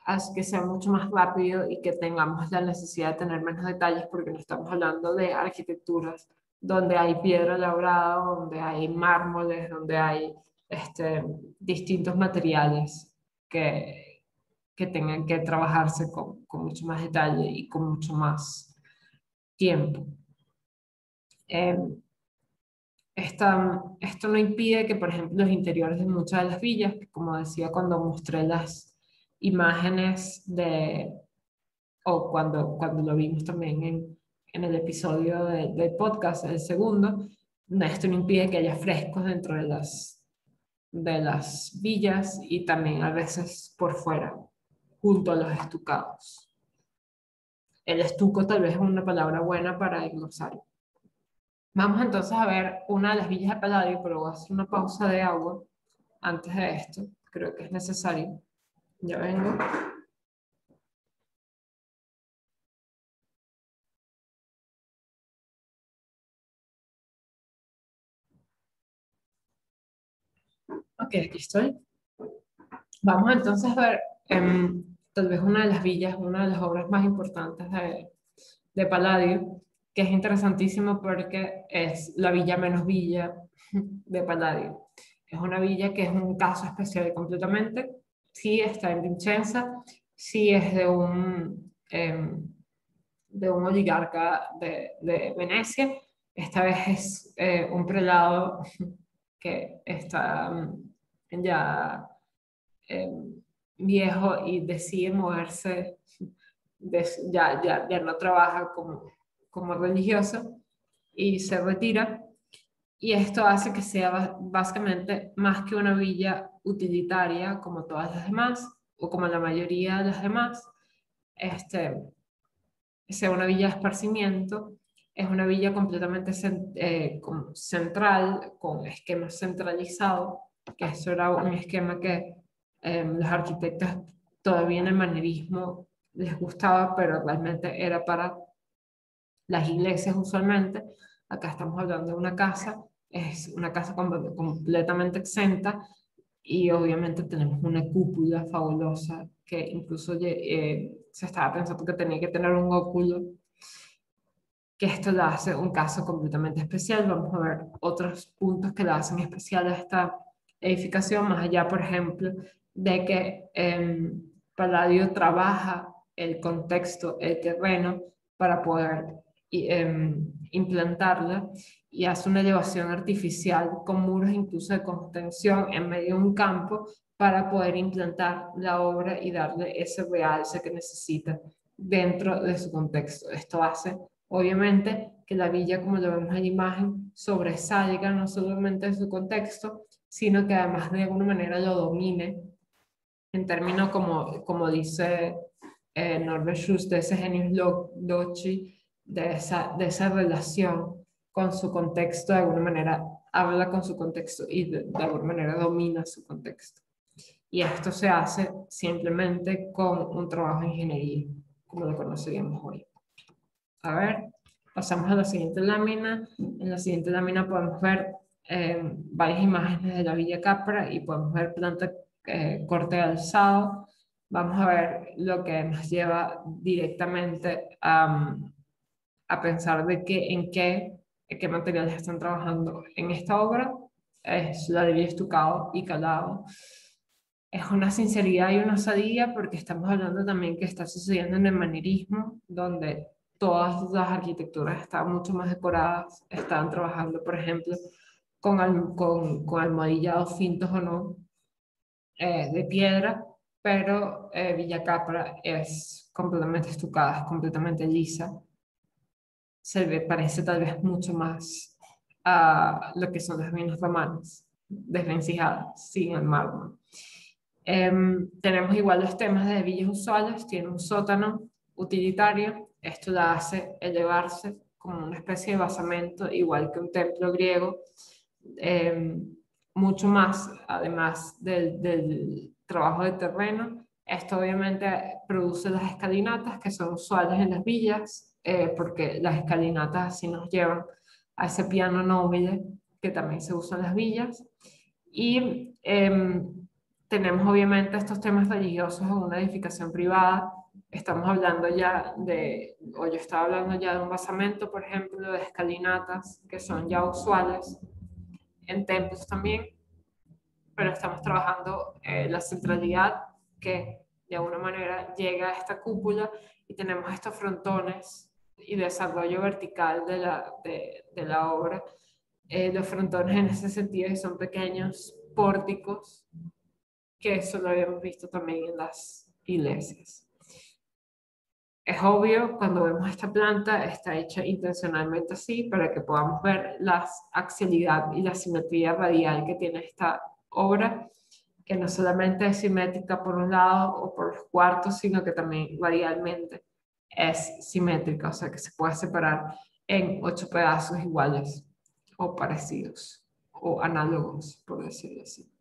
hace que sea mucho más rápido y que tengamos la necesidad de tener menos detalles, porque no estamos hablando de arquitecturas donde hay piedra labrada, donde hay mármoles, donde hay distintos materiales que tengan que trabajarse con mucho más detalle y con mucho más tiempo. Eh, esto no impide que, por ejemplo, los interiores de muchas de las villas, como decía cuando mostré las imágenes o cuando lo vimos también en el episodio del podcast, el segundo, esto no impide que haya frescos dentro de las villas y también a veces por fuera, junto a los estucados. El estuco tal vez es una palabra buena para englosar. Vamos entonces a ver una de las villas de Palladio, pero voy a hacer una pausa de agua antes de esto. Creo que es necesario. Ya vengo. Ok, aquí estoy. Vamos entonces a ver tal vez una de las villas, una de las obras más importantes de Palladio, que es interesantísimo porque es la villa menos villa de Palladio. Es una villa que es un caso especial completamente. Sí está en Vincenza, sí es de un oligarca de Venecia. Esta vez es un prelado que está ya eh, viejo y decide moverse, ya no trabaja como religioso y se retira. Y esto hace que sea básicamente más que una villa utilitaria como todas las demás, o como la mayoría de las demás, este, sea una villa de esparcimiento. Es una villa completamente como central, con esquemas centralizados, que eso era un esquema que los arquitectos todavía en el manierismo les gustaba, pero realmente era para las iglesias usualmente. Acá estamos hablando de una casa, es una casa completamente exenta, y obviamente tenemos una cúpula fabulosa que incluso se estaba pensando que tenía que tener un óculo, que esto la hace un caso completamente especial. Vamos a ver otros puntos que la hacen especial a esta edificación, más allá, por ejemplo, de que Palladio trabaja el contexto, el terreno, para poder implantarla, y hace una elevación artificial con muros incluso de contención en medio de un campo para poder implantar la obra y darle ese realce que necesita dentro de su contexto. Esto hace, obviamente, que la villa, como lo vemos en la imagen, sobresalga no solamente de su contexto, sino que además de alguna manera lo domine en términos, como dice Norbert Schulz, de ese genius loci, de esa relación con su contexto. De alguna manera habla con su contexto y de alguna manera domina su contexto. Y esto se hace simplemente con un trabajo de ingeniería, como lo conoceríamos hoy. A ver, pasamos a la siguiente lámina. En la siguiente lámina podemos ver varias imágenes de la Villa Capra, y podemos ver planta, corte de alzado. Vamos a ver lo que nos lleva directamente a pensar de en qué materiales están trabajando en esta obra. Es ladrillo estucado y calado. Es una sinceridad y una osadía, porque estamos hablando también que está sucediendo en el manierismo, donde todas las arquitecturas están mucho más decoradas, están trabajando, por ejemplo, con almohadillados fintos o no, de piedra, pero Villa Capra es completamente estucada, es completamente lisa. Parece tal vez mucho más a lo que son las ruinas romanas, desvencijadas, sin el mármol. Tenemos igual los temas de villas usuales. Tiene un sótano utilitario. Esto la hace elevarse como una especie de basamento, igual que un templo griego. Mucho más, además del trabajo de terreno. Esto obviamente produce las escalinatas, que son usuales en las villas, porque las escalinatas así nos llevan a ese piano noble que también se usa en las villas. Y tenemos obviamente estos temas religiosos en una edificación privada. Estamos hablando ya o yo estaba hablando ya de un basamento, por ejemplo, de escalinatas, que son ya usuales en templos también, pero estamos trabajando la centralidad, que de alguna manera llega a esta cúpula, y tenemos estos frontones y desarrollo vertical de la obra. Los frontones en ese sentido son pequeños pórticos, que eso lo habíamos visto también en las iglesias. Es obvio, cuando vemos esta planta, está hecha intencionalmente así para que podamos ver la axialidad y la simetría radial que tiene esta obra, que no solamente es simétrica por un lado o por los cuartos, sino que también radialmente es simétrica, o sea que se puede separar en 8 pedazos iguales o parecidos o análogos, por decirlo así.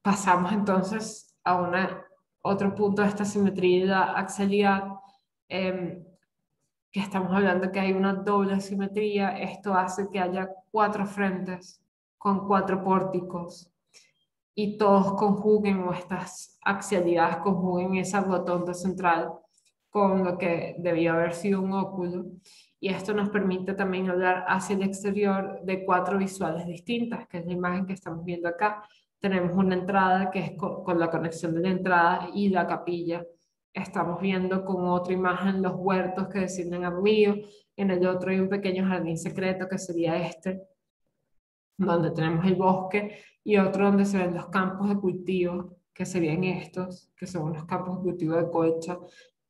Pasamos entonces a otro punto de esta simetría y la axialidad, que estamos hablando que hay una doble simetría. Esto hace que haya 4 frentes con 4 pórticos, y todos conjuguen, o estas axialidades conjuguen esa rotonda central, con lo que debió haber sido un óculo. Y esto nos permite también hablar hacia el exterior de cuatro visuales distintas, que es la imagen que estamos viendo acá. Tenemos una entrada que es con la conexión de la entrada y la capilla. Estamos viendo con otra imagen los huertos que descienden al río. En el otro hay un pequeño jardín secreto que sería este, donde tenemos el bosque, y otro donde se ven los campos de cultivo, que serían estos, que son unos campos de cultivo de colcha,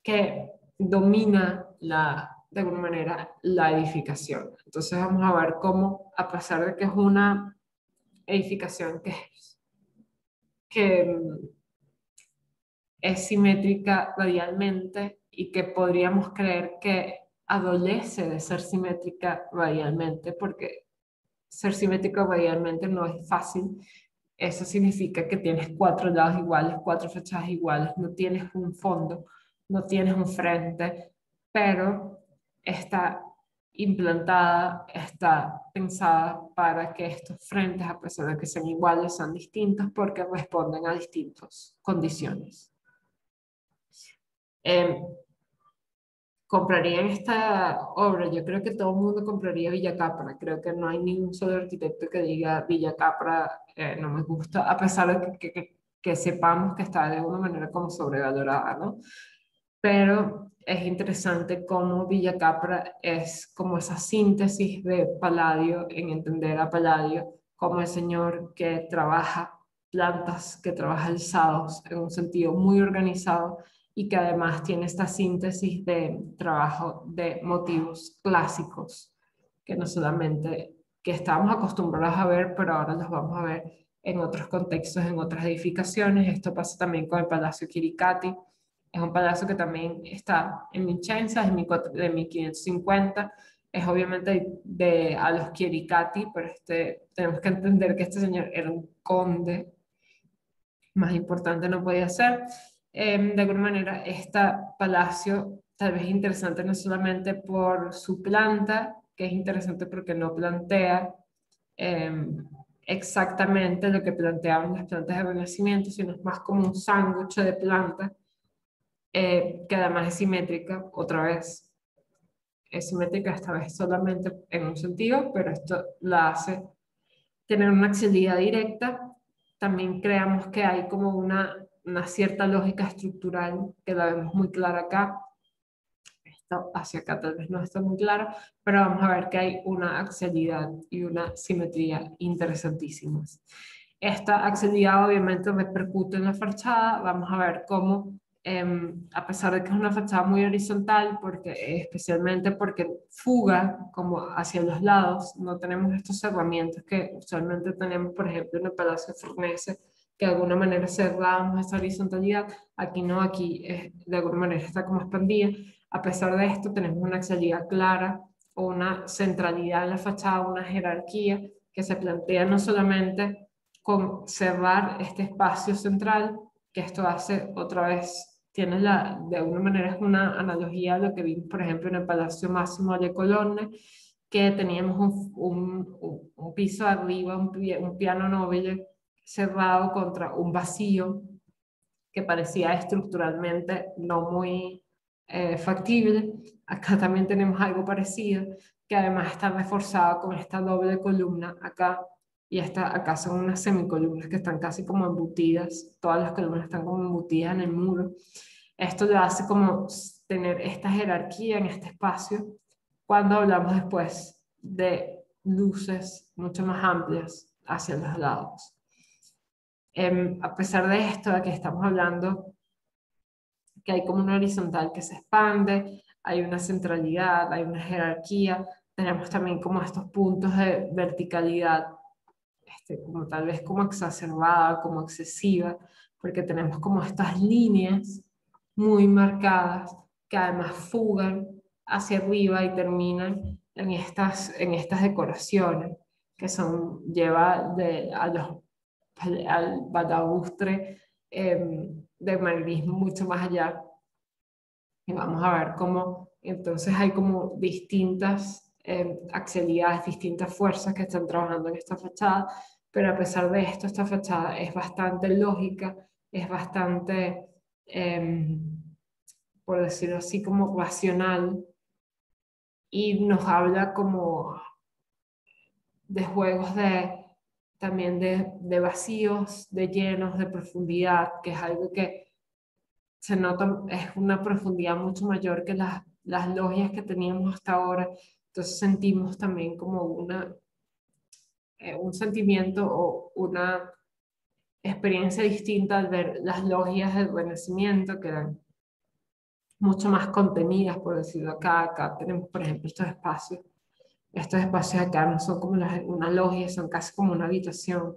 que domina de alguna manera la edificación. Entonces vamos a ver cómo, a pesar de que es una edificación que es simétrica radialmente y que podríamos creer que adolece de ser simétrica radialmente, porque ser simétrico radialmente no es fácil. Eso significa que tienes cuatro lados iguales, cuatro fachadas iguales, no tienes un fondo, no tienes un frente, pero está implantada, está pensada para que estos frentes, a pesar de que sean iguales, sean distintos porque responden a distintas condiciones. Eh, ¿Comprarían esta obra? Yo creo que todo el mundo compraría Villa Capra. Creo que no hay ningún solo arquitecto que diga Villa Capra no me gusta, a pesar de que sepamos que está de alguna manera como sobrevalorada, ¿no? Pero es interesante cómo Villa Capra es como esa síntesis de Palladio, en entender a Palladio como el señor que trabaja plantas, que trabaja alzados en un sentido muy organizado y que además tiene esta síntesis de trabajo de motivos clásicos, que no solamente que estábamos acostumbrados a ver, pero ahora los vamos a ver en otros contextos, en otras edificaciones. Esto pasa también con el Palacio Chiricati. Es un palacio que también está en Vicenza, es de 1550. Es obviamente a los Chiricati, pero tenemos que entender que este señor era un conde, más importante no podía ser. De alguna manera, este palacio tal vez es interesante no solamente por su planta, que es interesante porque no plantea exactamente lo que planteaban las plantas del Renacimiento, sino es más como un sándwich de planta, que además es simétrica, otra vez. Es simétrica esta vez solamente en un sentido, pero esto la hace tener una accesibilidad directa. También creamos que hay como una cierta lógica estructural que la vemos muy clara acá. Esto hacia acá tal vez no está muy claro, pero vamos a ver que hay una accesibilidad y una simetría interesantísimas. Esta accesibilidad obviamente repercute en la fachada. Vamos a ver cómo, a pesar de que es una fachada muy horizontal, especialmente porque fuga como hacia los lados, no tenemos estos cerramientos que usualmente tenemos, por ejemplo, en el Palacio Farnese, que de alguna manera cerramos esa horizontalidad. Aquí no, aquí de alguna manera está como expandida. A pesar de esto, tenemos una accesibilidad clara o una centralidad en la fachada, una jerarquía que se plantea no solamente con cerrar este espacio central, que esto hace otra vez, de alguna manera es una analogía a lo que vimos, por ejemplo, en el Palacio Máximo de Colonne, que teníamos un piso arriba, un piano nobile cerrado contra un vacío que parecía estructuralmente no muy factible. Acá también tenemos algo parecido, que además está reforzado con esta doble columna acá, y acá son unas semicolumnas que están casi como embutidas, todas las columnas están como embutidas en el muro. Esto le hace como tener esta jerarquía en este espacio cuando hablamos después de luces mucho más amplias hacia los lados. A pesar de esto, de que estamos hablando que hay como una horizontal que se expande, hay una centralidad, hay una jerarquía, tenemos también como estos puntos de verticalidad, como tal vez como exacerbada, como excesiva, porque tenemos como estas líneas muy marcadas que además fugan hacia arriba y terminan en estas decoraciones que al balaustre de manierismo mucho más allá. Y vamos a ver cómo entonces hay como distintas axialidades, distintas fuerzas que están trabajando en esta fachada, pero a pesar de esto, esta fachada es bastante lógica, es bastante por decirlo así, como racional y nos habla como de juegos también de vacíos, de llenos, de profundidad, que es algo que se nota, es una profundidad mucho mayor que las logias que teníamos hasta ahora. Entonces sentimos también como un sentimiento o una experiencia distinta al ver las logias del Renacimiento, que eran mucho más contenidas, por decirlo acá. Acá tenemos, por ejemplo, estos espacios. Estos espacios acá no son como una logia, son casi como una habitación,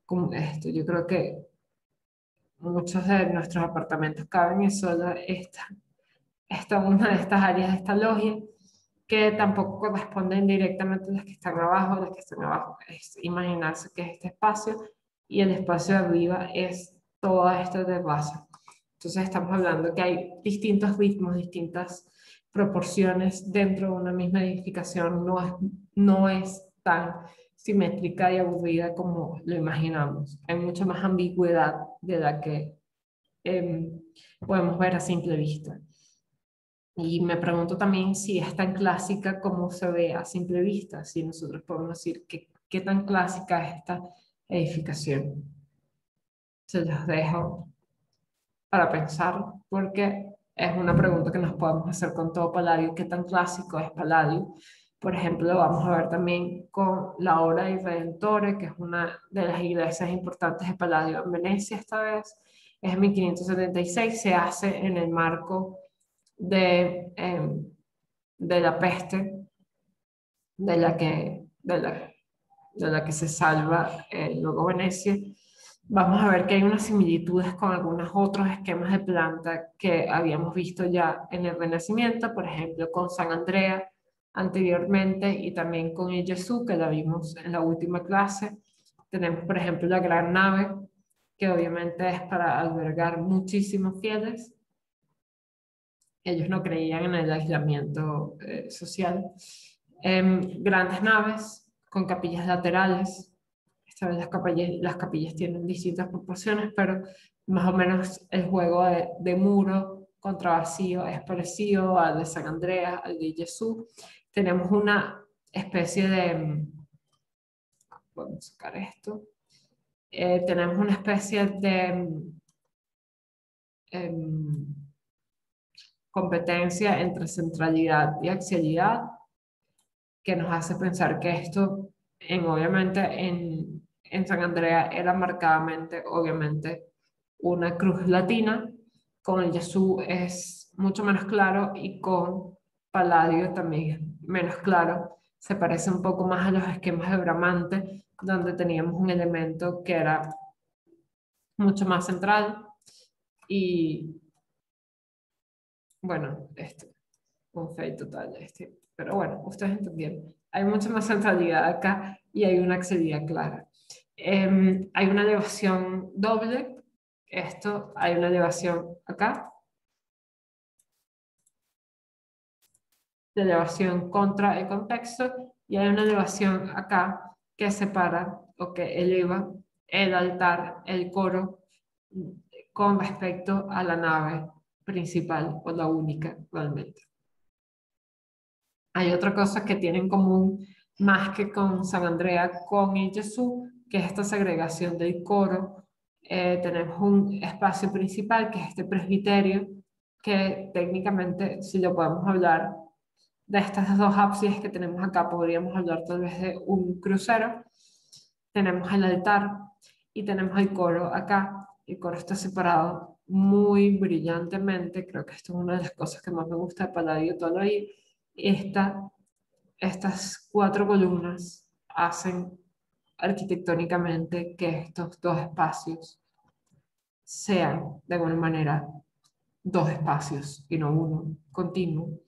como esto. Yo creo que muchos de nuestros apartamentos caben en solo esta una de estas áreas de esta logia, que tampoco corresponden directamente a las que están abajo. Las que están abajo es imaginarse que es este espacio y el espacio de arriba es toda esta terraza. Entonces estamos hablando que hay distintos ritmos, distintas proporciones dentro de una misma edificación. No es tan simétrica y aburrida como lo imaginamos. Hay mucha más ambigüedad de la que podemos ver a simple vista. Y me pregunto también si es tan clásica como se ve a simple vista, si nosotros podemos decir qué tan clásica es esta edificación. Se los dejo para pensar, porque es una pregunta que nos podemos hacer con todo Palladio: ¿qué tan clásico es Palladio? Por ejemplo, lo vamos a ver también con la obra de Redentore, que es una de las iglesias importantes de Palladio en Venecia esta vez. Es 1576, se hace en el marco de la peste, de la que se salva luego Venecia. Vamos a ver que hay unas similitudes con algunos otros esquemas de planta que habíamos visto ya en el Renacimiento, por ejemplo, con San Andrea anteriormente y también con el Gesù, que la vimos en la última clase. Tenemos, por ejemplo, la gran nave, que obviamente es para albergar muchísimos fieles. Ellos no creían en el aislamiento social. Grandes naves con capillas laterales. Esta vez las capillas tienen distintas proporciones, pero más o menos el juego de muro contra vacío es parecido al de San Andreas, al de Jesús. Tenemos una especie de... Vamos a sacar esto. Tenemos una especie de em, competencia entre centralidad y axialidad, que nos hace pensar que esto, obviamente, en San Andrea era marcadamente, obviamente, una cruz latina. Con el Jesús es mucho menos claro y con Palladio también es menos claro. Se parece un poco más a los esquemas de Bramante, donde teníamos un elemento que era mucho más central y, bueno, un fade total. Pero bueno, ustedes entendieron. Hay mucha más centralidad acá y hay una accesibilidad clara. Hay una elevación doble. Hay una elevación acá, de elevación contra el contexto, y hay una elevación acá que separa o que eleva el altar, el coro, con respecto a la nave principal o la única realmente. Hay otra cosa que tienen en común más que con San Andrea, con el Jesús, que es esta segregación del coro. Tenemos un espacio principal que es este presbiterio, que técnicamente, si lo podemos hablar de estas dos ábsides que tenemos acá, podríamos hablar tal vez de un crucero. Tenemos el altar y tenemos el coro acá. El coro está separado muy brillantemente. Creo que esto es una de las cosas que más me gusta de Palladio Toloi. Estas cuatro columnas hacen arquitectónicamente que estos dos espacios sean de alguna manera dos espacios y no uno continuo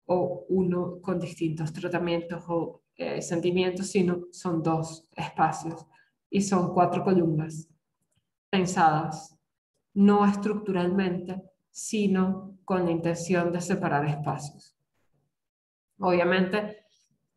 o uno con distintos tratamientos o sentimientos, sino son dos espacios y son cuatro columnas pensadas no estructuralmente, sino con la intención de separar espacios. Obviamente,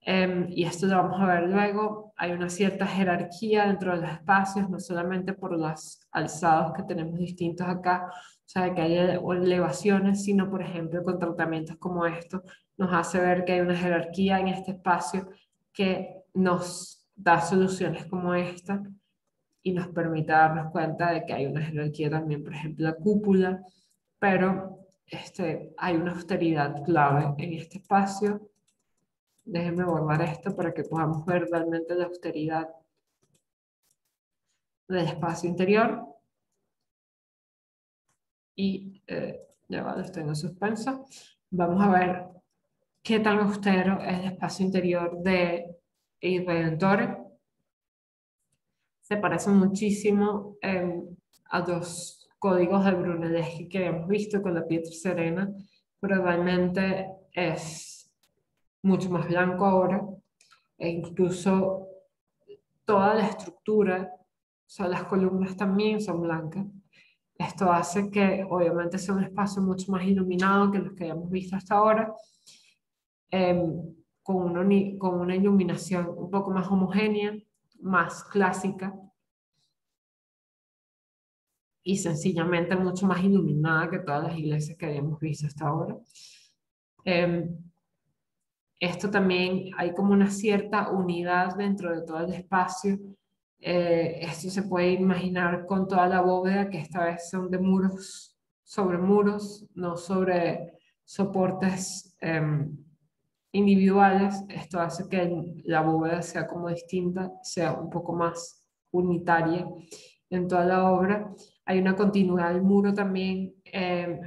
y esto lo vamos a ver luego, hay una cierta jerarquía dentro de los espacios, no solamente por los alzados que tenemos distintos acá, sea, que haya elevaciones, sino, por ejemplo, con tratamientos como estos, nos hace ver que hay una jerarquía en este espacio que nos da soluciones como esta y nos permite darnos cuenta de que hay una jerarquía también, por ejemplo, la cúpula, pero hay una austeridad clave en este espacio. Déjenme borrar esto para que podamos ver realmente la austeridad del espacio interior. Y ya va, lo estoy en suspenso. Vamos a ver qué tan austero es el espacio interior de Il Redentore. Se parece muchísimo a los códigos de Brunelleschi que habíamos visto con la Pietra Serena, pero realmente es mucho más blanco ahora, e incluso toda la estructura, o sea, las columnas también son blancas. Esto hace que obviamente sea un espacio mucho más iluminado que los que habíamos visto hasta ahora, con una iluminación un poco más homogénea, más clásica y sencillamente mucho más iluminada que todas las iglesias que habíamos visto hasta ahora. Esto también hay como una cierta unidad dentro de todo el espacio. Esto se puede imaginar con toda la bóveda, que esta vez son de muros sobre muros, no sobre soportes individuales. Esto hace que la bóveda sea como distinta, sea un poco más unitaria en toda la obra. Hay una continuidad del muro también, en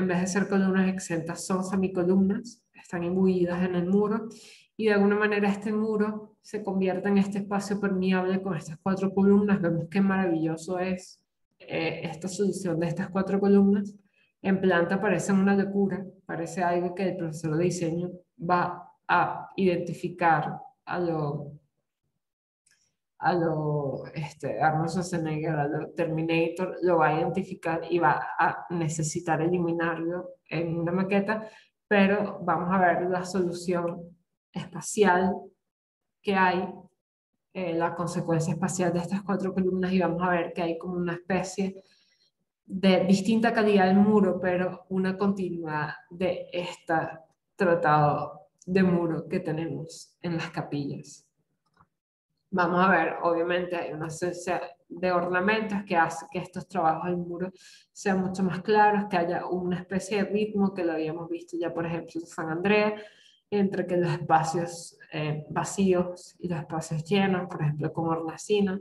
vez de ser columnas exentas, son semicolumnas, están imbuidas en el muro, y de alguna manera este muro se convierte en este espacio permeable con estas 4 columnas. Vemos qué maravilloso es esta solución de estas 4 columnas. En planta parece una locura, parece algo que el profesor de diseño va a identificar a lo Arnold Schwarzenegger, a lo Terminator, lo va a identificar y va a necesitar eliminarlo en una maqueta, pero vamos a ver la solución espacial que hay, la consecuencia espacial de estas 4 columnas, y vamos a ver que hay como una especie de distinta calidad del muro, pero una continuidad de este tratado de muro que tenemos en las capillas. Vamos a ver, obviamente hay una esencia de ornamentos que hace que estos trabajos del muro sean mucho más claros, que haya una especie de ritmo que lo habíamos visto ya, por ejemplo, en San Andrea, entre que los espacios vacíos y los espacios llenos, por ejemplo, con hornacinas.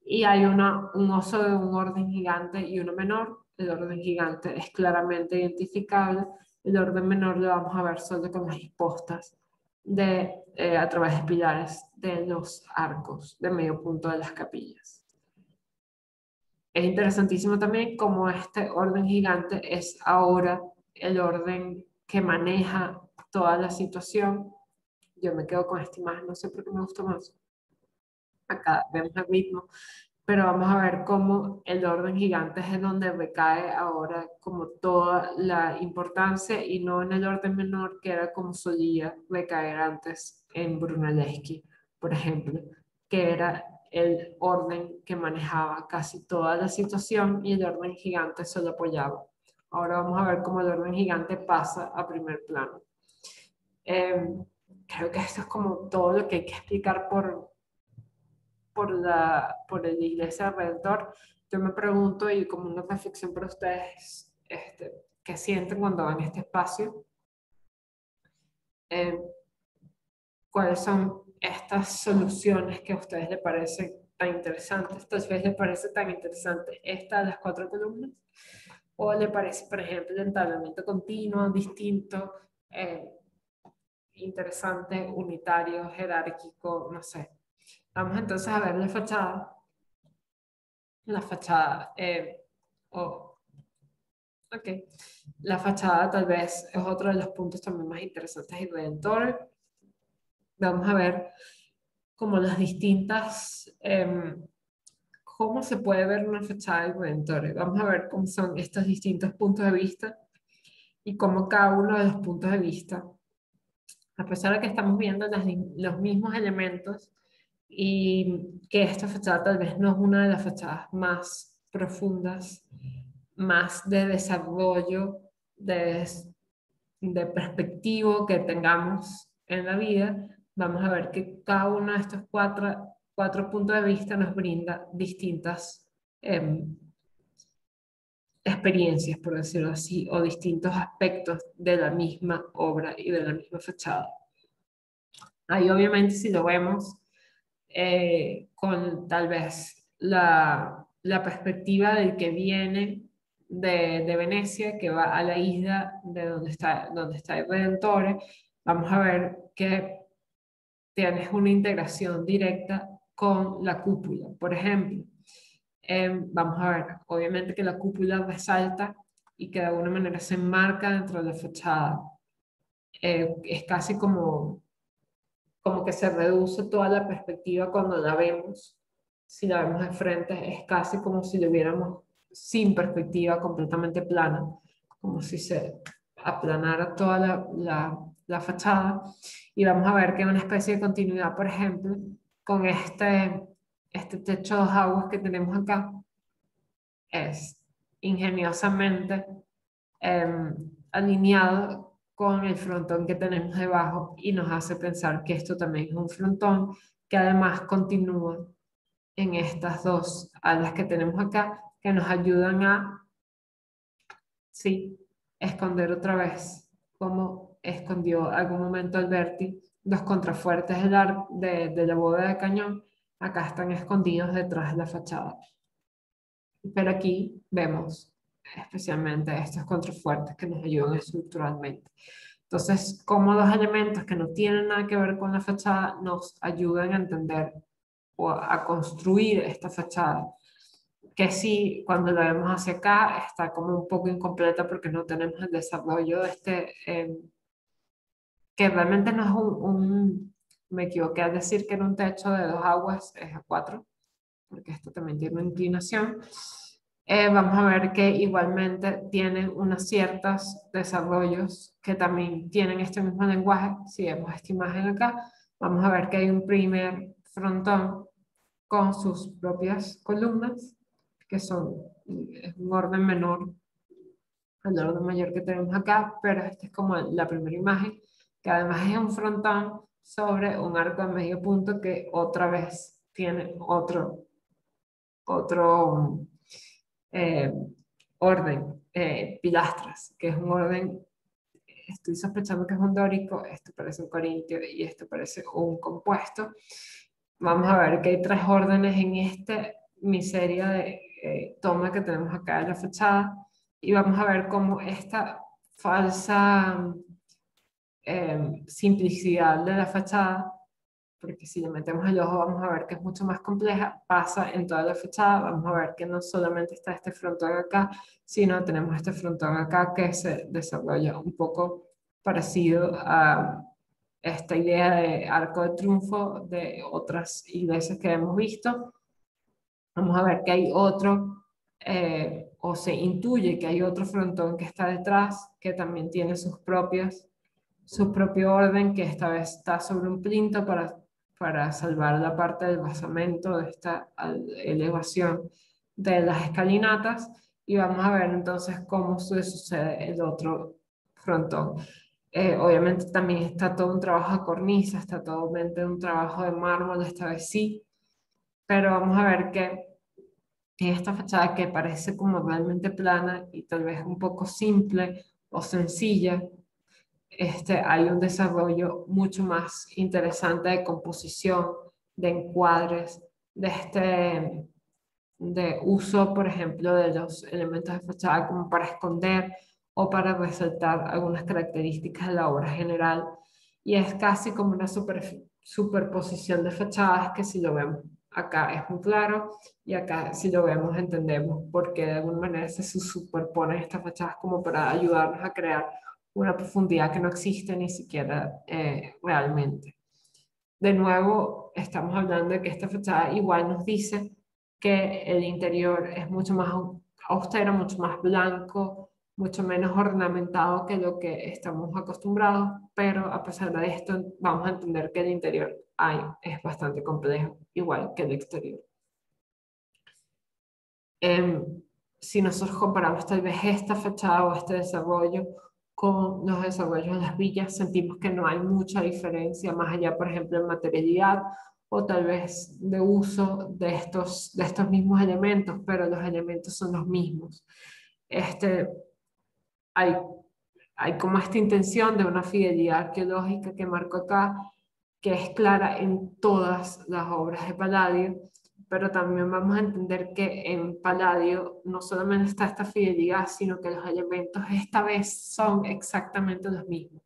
Y hay un oso de un orden gigante y uno menor. El orden gigante es claramente identificable. El orden menor lo vamos a ver solo con las impostas a través de pilares de los arcos de medio punto de las capillas. Es interesantísimo también cómo este orden gigante es ahora el orden que maneja toda la situación. Yo me quedo con esta imagen, no sé por qué me gusta más. Acá vemos el ritmo, pero vamos a ver cómo el orden gigante es en donde recae ahora como toda la importancia, y no en el orden menor, que era como solía recaer antes en Brunelleschi, por ejemplo, que era el orden que manejaba casi toda la situación y el orden gigante solo apoyaba. Ahora vamos a ver cómo el orden gigante pasa a primer plano. Creo que esto es como todo lo que hay que explicar por el Iglesia del Redentor. Yo me pregunto, y como una reflexión para ustedes, ¿qué sienten cuando van a este espacio? Eh, ¿Cuáles son estas soluciones que a ustedes les parecen tan interesantes? Tal vez les parece tan interesante esta de las 4 columnas, o le parece, por ejemplo, el entablamento continuo, distinto, eh, interesante, unitario, jerárquico, no sé. Vamos entonces a ver la fachada. La fachada, ok. La fachada tal vez es otro de los puntos también más interesantes y redentores. Vamos a ver como las distintas, cómo se puede ver una fachada de redentores. Vamos a ver cómo son estos distintos puntos de vista y cómo cada uno de los puntos de vista, a pesar de que estamos viendo los mismos elementos, y que esta fachada tal vez no es una de las fachadas más profundas más de desarrollo, de, de perspectivo que tengamos en la vida, vamos a ver que cada uno de estos cuatro puntos de vista nos brinda distintas experiencias, por decirlo así, o distintos aspectos de la misma obra y de la misma fachada. Ahí obviamente si lo vemos con tal vez la perspectiva del que viene de Venecia, que va a la isla de donde está el Redentore, vamos a ver que tienes una integración directa con la cúpula. Por ejemplo, vamos a ver, obviamente que la cúpula resalta y que de alguna manera se enmarca dentro de la fachada. Es casi como que se reduce toda la perspectiva cuando la vemos. Si la vemos de frente, es casi como si lo viéramos sin perspectiva, completamente plana, como si se aplanara toda la fachada. Y vamos a ver que hay una especie de continuidad, por ejemplo, con este techo de dos aguas que tenemos acá. Es ingeniosamente alineado con el frontón que tenemos debajo y nos hace pensar que esto también es un frontón que además continúa en estas dos alas que tenemos acá que nos ayudan a, sí, esconder otra vez como escondió algún momento Alberti los contrafuertes de la bóveda de cañón, acá están escondidos detrás de la fachada. Pero aquí vemos especialmente estos contrafuertes que nos ayudan estructuralmente. Entonces, como dos elementos que no tienen nada que ver con la fachada nos ayudan a entender o a construir esta fachada, que sí, cuando la vemos hacia acá, está como un poco incompleta porque no tenemos el desarrollo de que realmente no es me equivoqué al decir que era un techo de dos aguas, es a cuatro, porque esto también tiene una inclinación. Vamos a ver que igualmente tienen unos ciertos desarrollos que también tienen este mismo lenguaje. Si vemos esta imagen acá, vamos a ver que hay un primer frontón con sus propias columnas, que es un orden menor al orden mayor que tenemos acá, pero esta es como la primera imagen, que además es un frontón sobre un arco de medio punto que otra vez tiene otro eh, orden, pilastras, que es un orden, estoy sospechando que es un dórico, esto parece un corintio y esto parece un compuesto. Vamos a ver que hay tres órdenes en esta miseria de toma que tenemos acá en la fachada y vamos a ver cómo esta falsa simplicidad de la fachada, porque si le metemos el ojo vamos a ver que es mucho más compleja, pasa en toda la fachada, vamos a ver que no solamente está este frontón acá, sino tenemos este frontón acá que se desarrolla un poco parecido a esta idea de arco de triunfo de otras iglesias que hemos visto. Vamos a ver que hay otro, o se intuye que hay otro frontón que está detrás, que también tiene su propio orden, que esta vez está sobre un plinto para salvar la parte del basamento de esta elevación de las escalinatas. Y vamos a ver entonces cómo sucede el otro frontón. Obviamente también está todo un trabajo de cornisa, está totalmente un trabajo de mármol, esta vez sí, pero vamos a ver que esta fachada que parece como realmente plana y tal vez un poco simple o sencilla, hay un desarrollo mucho más interesante de composición, de encuadres, de uso, por ejemplo, de los elementos de fachada como para esconder o para resaltar algunas características de la obra general. Y es casi como una superposición de fachadas que si lo vemos acá es muy claro y acá si lo vemos entendemos porque de alguna manera se superponen estas fachadas como para ayudarnos a crear una profundidad que no existe ni siquiera realmente. De nuevo, estamos hablando de que esta fachada igual nos dice que el interior es mucho más austero, mucho más blanco, mucho menos ornamentado que lo que estamos acostumbrados, pero a pesar de esto vamos a entender que el interior es bastante complejo, igual que el exterior. si nosotros comparamos tal vez esta fachada o este desarrollo con los desarrollos de las villas, sentimos que no hay mucha diferencia más allá, por ejemplo, en materialidad o tal vez de uso de estos mismos elementos, pero los elementos son los mismos. Este, hay, hay como esta intención de una fidelidad arqueológica que marco acá, que es clara en todas las obras de Palladio, pero también vamos a entender que en Palladio no solamente está esta fidelidad, sino que los elementos esta vez son exactamente los mismos.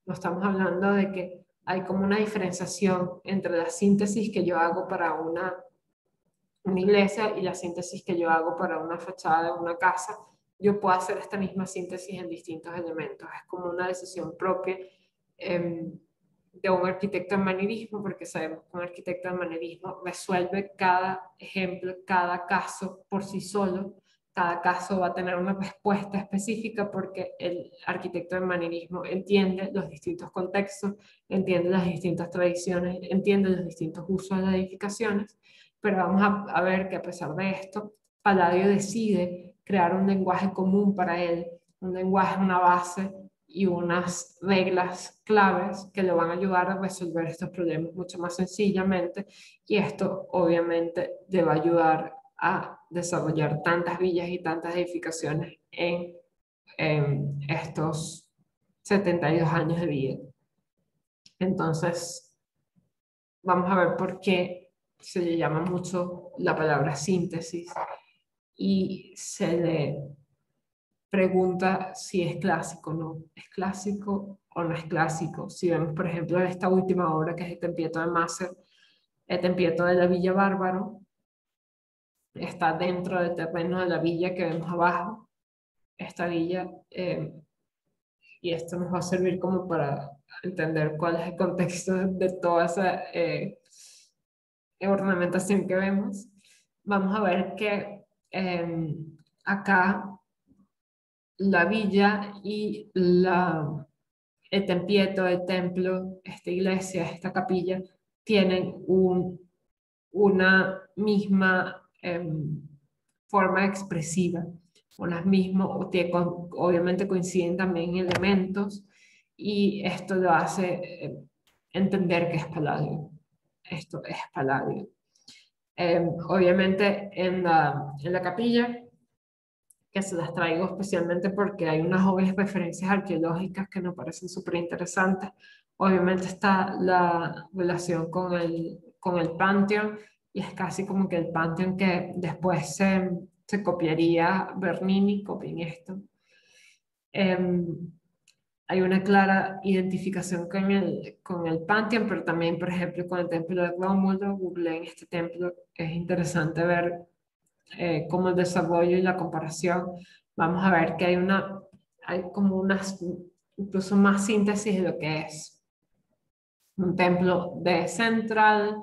No estamos hablando de que hay como una diferenciación entre la síntesis que yo hago para una iglesia y la síntesis que yo hago para una fachada de una casa. Yo puedo hacer esta misma síntesis en distintos elementos. Es como una decisión propia eh, de un arquitecto en manierismo, porque sabemos que un arquitecto en manierismo resuelve cada ejemplo, cada caso por sí solo. Cada caso va a tener una respuesta específica porque el arquitecto en manierismo entiende los distintos contextos, entiende las distintas tradiciones, entiende los distintos usos de las edificaciones, pero vamos a ver que a pesar de esto, Palladio decide crear un lenguaje común para él, un lenguaje, una base y unas reglas claves que le van a ayudar a resolver estos problemas mucho más sencillamente, y esto obviamente le va a ayudar a desarrollar tantas villas y tantas edificaciones en estos 72 años de vida. Entonces, vamos a ver por qué se le llama mucho la palabra síntesis y se le pregunta si es clásico o no. ¿Es clásico o no es clásico? Si vemos, por ejemplo, esta última obra que es el Tempietto de Macer, el Tempietto de la Villa Bárbaro, está dentro del terreno de la villa que vemos abajo, esta villa, y esto nos va a servir como para entender cuál es el contexto de toda esa ornamentación que vemos. Vamos a ver que acá la villa y el tempieto, el templo, esta iglesia, esta capilla, tienen una misma forma expresiva, unas mismas, obviamente coinciden también en elementos, y esto lo hace entender que es Palladio. Esto es Palladio. Obviamente en la capilla, que se las traigo especialmente porque hay unas obvias referencias arqueológicas que nos parecen súper interesantes. Obviamente está la relación con el Pantheon, y es casi como que el Pantheon que después se copiaría Bernini, copien esto. Hay una clara identificación con el Pantheon, pero también, por ejemplo, con el templo de Rómulo. Googleen este templo, es interesante ver como el desarrollo y la comparación. Vamos a ver que hay como unas, incluso más síntesis de lo que es un templo de central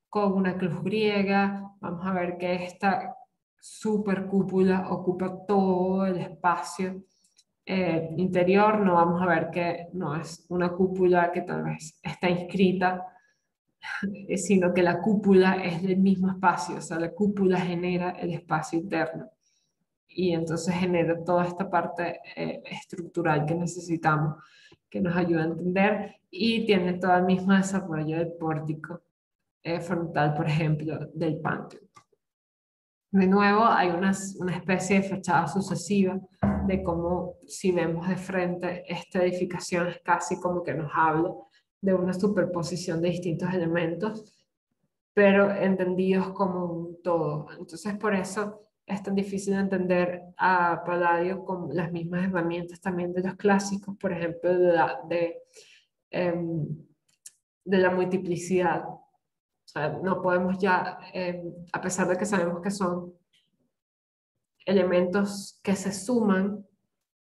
con una cruz griega. Vamos a ver que esta super cúpula ocupa todo el espacio interior. No vamos a ver que no es una cúpula que tal vez está inscrita, sino que la cúpula es del mismo espacio, o sea, la cúpula genera el espacio interno y entonces genera toda esta parte estructural que necesitamos, que nos ayuda a entender, y tiene todo el mismo desarrollo del pórtico frontal, por ejemplo, del Panteón. De nuevo, hay una especie de fachada sucesiva de cómo, si vemos de frente, esta edificación es casi como que nos habla de una superposición de distintos elementos, pero entendidos como un todo. Entonces, por eso es tan difícil entender a Palladio con las mismas herramientas también de los clásicos, por ejemplo, em, de la multiplicidad. O sea, no podemos ya, a pesar de que sabemos que son elementos que se suman,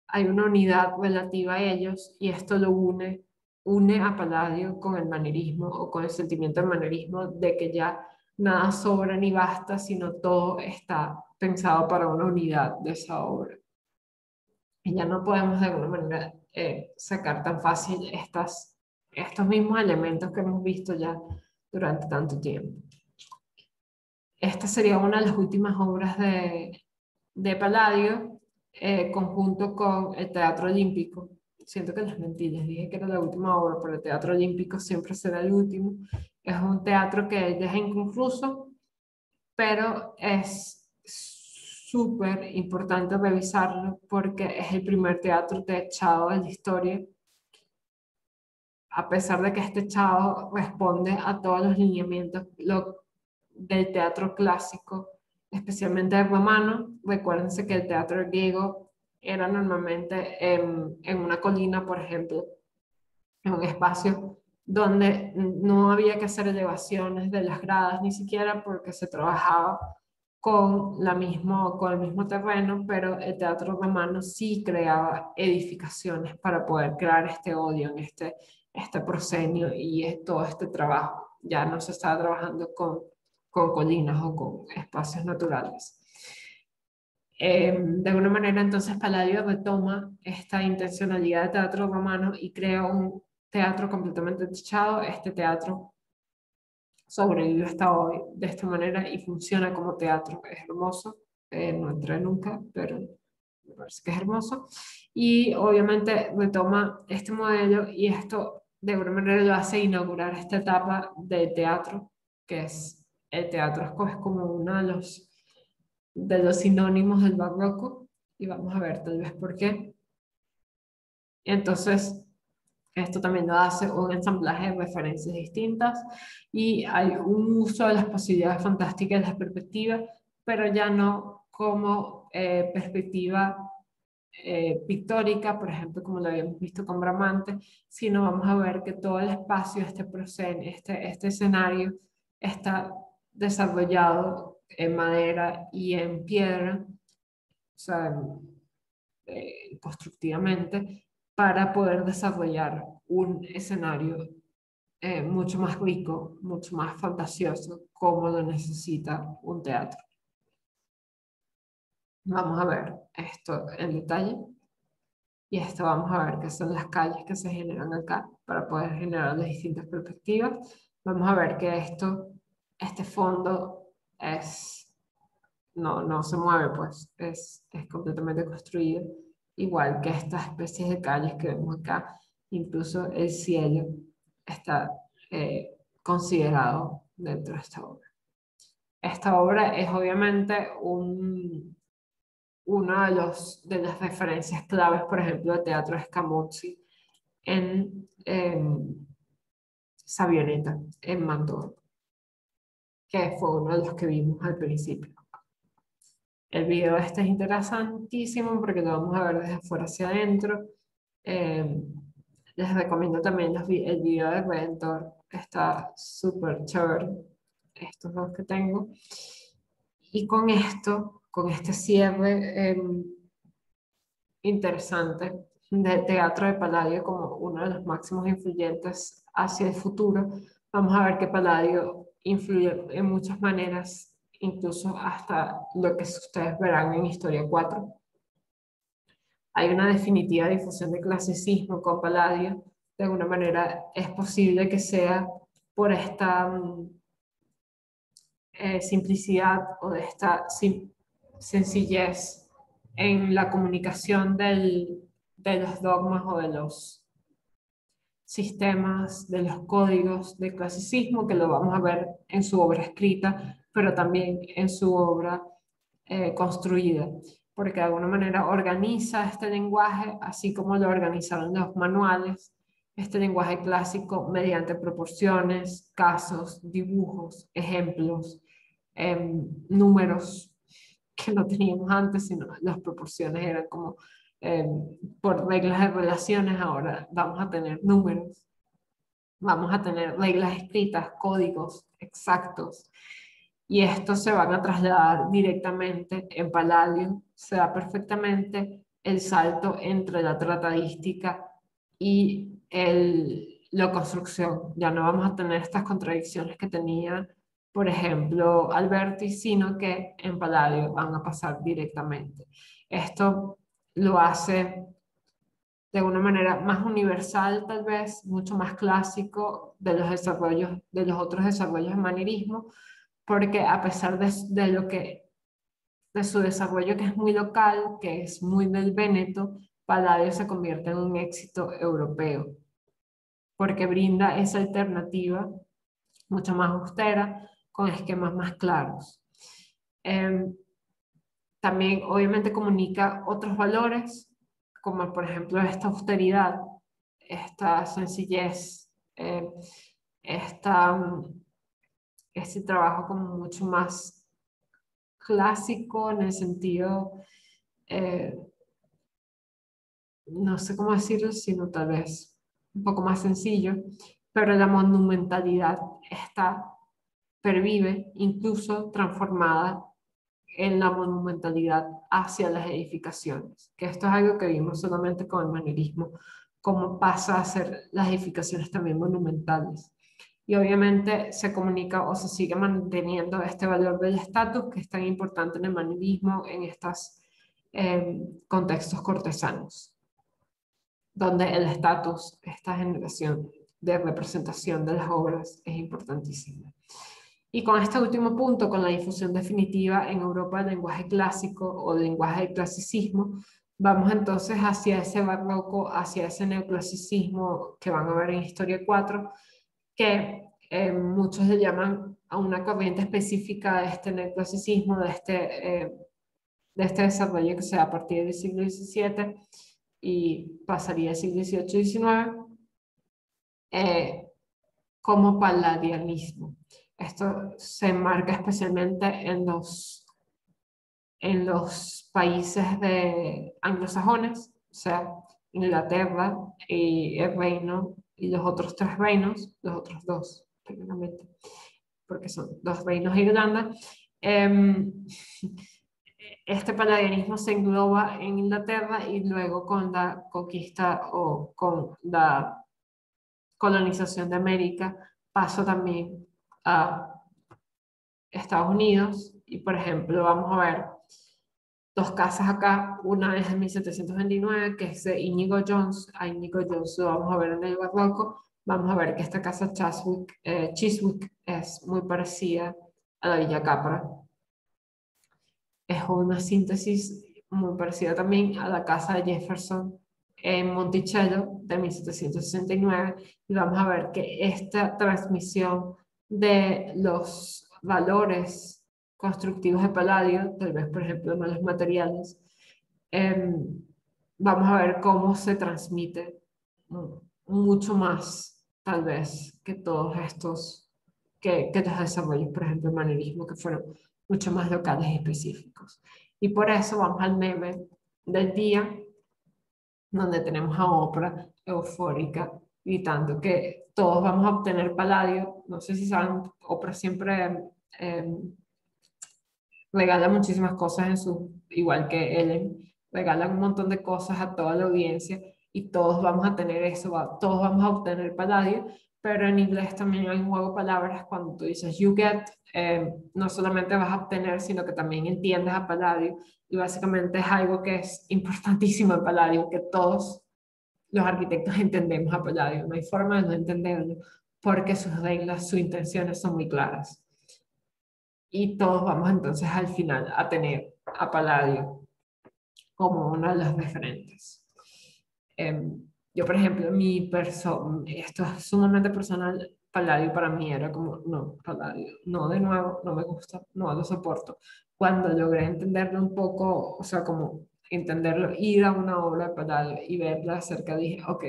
hay una unidad relativa a ellos, y esto lo une a Palladio con el manierismo o con el sentimiento del manierismo de que ya nada sobra ni basta, sino todo está pensado para una unidad de esa obra. Y ya no podemos de alguna manera sacar tan fácil estos mismos elementos que hemos visto ya durante tanto tiempo. Esta sería una de las últimas obras de Palladio, conjunto con el Teatro Olímpico. Siento que les mentí, les dije que era la última obra, pero el Teatro Olímpico siempre será el último. Es un teatro que deja inconcluso, pero es súper importante revisarlo porque es el primer teatro techado de la historia, a pesar de que este techado responde a todos los lineamientos del teatro clásico, especialmente el romano. Recuérdense que el teatro griego era normalmente en una colina, por ejemplo, en un espacio donde no había que hacer elevaciones de las gradas ni siquiera porque se trabajaba con el mismo terreno, pero el teatro romano sí creaba edificaciones para poder crear este odio, este proscenio y todo este trabajo. Ya no se estaba trabajando con colinas o con espacios naturales. De alguna manera, entonces, Palladio retoma esta intencionalidad de teatro romano y crea un teatro completamente techado. Este teatro sobrevive hasta hoy de esta manera y funciona como teatro. Es hermoso. No entré nunca, pero me parece que es hermoso. Y obviamente retoma este modelo y esto de alguna manera lo hace inaugurar esta etapa del teatro, que es el teatro es como uno de los sinónimos del barroco, y vamos a ver tal vez por qué. Entonces, esto también lo hace un ensamblaje de referencias distintas y hay un uso de las posibilidades fantásticas de la perspectiva, pero ya no como perspectiva pictórica, por ejemplo, como lo habíamos visto con Bramante, sino vamos a ver que todo el espacio, este escenario, está desarrollado en madera y en piedra, o sea, constructivamente, para poder desarrollar un escenario mucho más rico, mucho más fantasioso, como lo necesita un teatro. Vamos a ver esto en detalle. Y esto vamos a ver qué son las calles que se generan acá para poder generar las distintas perspectivas. Vamos a ver que este fondo no se mueve, pues es completamente construido, igual que estas especies de calles que vemos acá. Incluso el cielo está considerado dentro de esta obra. Esta obra es obviamente una de las referencias claves, por ejemplo, de teatro Scamozzi en Sabbioneta, en Mantua, que fue uno de los que vimos al principio. El video este es interesantísimo porque lo vamos a ver desde afuera hacia adentro. Les recomiendo también el video de Redentor, está súper chévere, estos dos que tengo. Y con este cierre interesante del teatro de Palladio como uno de los máximos influyentes hacia el futuro, vamos a ver que Palladio influye en muchas maneras, incluso hasta lo que ustedes verán en Historia 4. Hay una definitiva difusión de clasicismo con Palladio. De alguna manera es posible que sea por esta simplicidad o de esta sencillez en la comunicación de los dogmas o de los sistemas, de los códigos del clasicismo, que lo vamos a ver en su obra escrita, pero también en su obra construida, porque de alguna manera organiza este lenguaje, así como lo organizaron los manuales, este lenguaje clásico mediante proporciones, casos, dibujos, ejemplos, números que no teníamos antes, sino las proporciones eran como por reglas de relaciones, ahora vamos a tener números, vamos a tener reglas escritas, códigos exactos, y estos se van a trasladar directamente en Palladio. Se da perfectamente el salto entre la tratadística y la construcción. Ya no vamos a tener estas contradicciones que tenía, por ejemplo, Alberti, sino que en Palladio van a pasar directamente. Esto lo hace de una manera más universal, tal vez, mucho más clásico de los otros desarrollos de manierismo, porque a pesar de lo que de su desarrollo que es muy local, que es muy del Véneto, Palladio se convierte en un éxito europeo, porque brinda esa alternativa mucho más austera, con esquemas más claros. Em, También obviamente comunica otros valores, como por ejemplo esta austeridad, esta sencillez, esta, este trabajo como mucho más clásico en el sentido, eh, no sé cómo decirlo, sino tal vez un poco más sencillo, pero la monumentalidad está, pervive, incluso transformada en la monumentalidad hacia las edificaciones, que esto es algo que vimos solamente con el manierismo, cómo pasa a ser las edificaciones también monumentales. Y obviamente se comunica o se sigue manteniendo este valor del estatus que es tan importante en el manierismo, en estos contextos cortesanos, donde el estatus, esta generación de representación de las obras es importantísima. Y con este último punto, con la difusión definitiva en Europa del lenguaje clásico o del lenguaje del clasicismo, vamos entonces hacia ese barroco, hacia ese neoclasicismo que van a ver en Historia 4, que muchos le llaman a una corriente específica de este neoclasicismo, de este desarrollo que se da a partir del siglo XVII y pasaría al siglo XVIII-XIX, como palladianismo. Esto se enmarca especialmente en los países anglosajones, o sea, Inglaterra y el reino, y los otros tres reinos, los otros dos, técnicamente, porque son dos reinos de Irlanda. Este palladianismo se engloba en Inglaterra y luego con la conquista o con la colonización de América pasó también a Estados Unidos y, por ejemplo, vamos a ver dos casas acá, una es de 1729, que es de Inigo Jones. A Inigo Jones lo vamos a ver en el barroco. Vamos a ver que esta casa Chiswick es muy parecida a la Villa Capra. Es una síntesis muy parecida también a la casa de Jefferson en Monticello de 1769. Y vamos a ver que esta transmisión de los valores constructivos de Palladio, tal vez por ejemplo de los materiales, vamos a ver cómo se transmite mucho más, tal vez, que todos estos, que los desarrollos, por ejemplo, el manierismo, que fueron mucho más locales y específicos. Y por eso vamos al meme del día, donde tenemos a Oprah eufórica gritando que todos vamos a obtener Palladio. No sé si saben, Oprah siempre regala muchísimas cosas en su, igual que Ellen, regalan un montón de cosas a toda la audiencia y todos vamos a tener eso, todos vamos a obtener Palladio, pero en inglés también hay un juego de palabras cuando tú dices you get, no solamente vas a obtener, sino que también entiendes a Palladio y básicamente es algo que es importantísimo en Palladio, que todos los arquitectos entendemos a Palladio, no hay forma de no entenderlo porque sus reglas, sus intenciones son muy claras y todos vamos entonces al final a tener a Palladio como uno de los referentes. Yo, por ejemplo, esto es sumamente personal, Palladio para mí era como, no, Palladio, no de nuevo, no me gusta, no lo soporto. Cuando logré entenderlo un poco, o sea, como entenderlo, ir a una obra de Palladio y verla de cerca, dije, ok,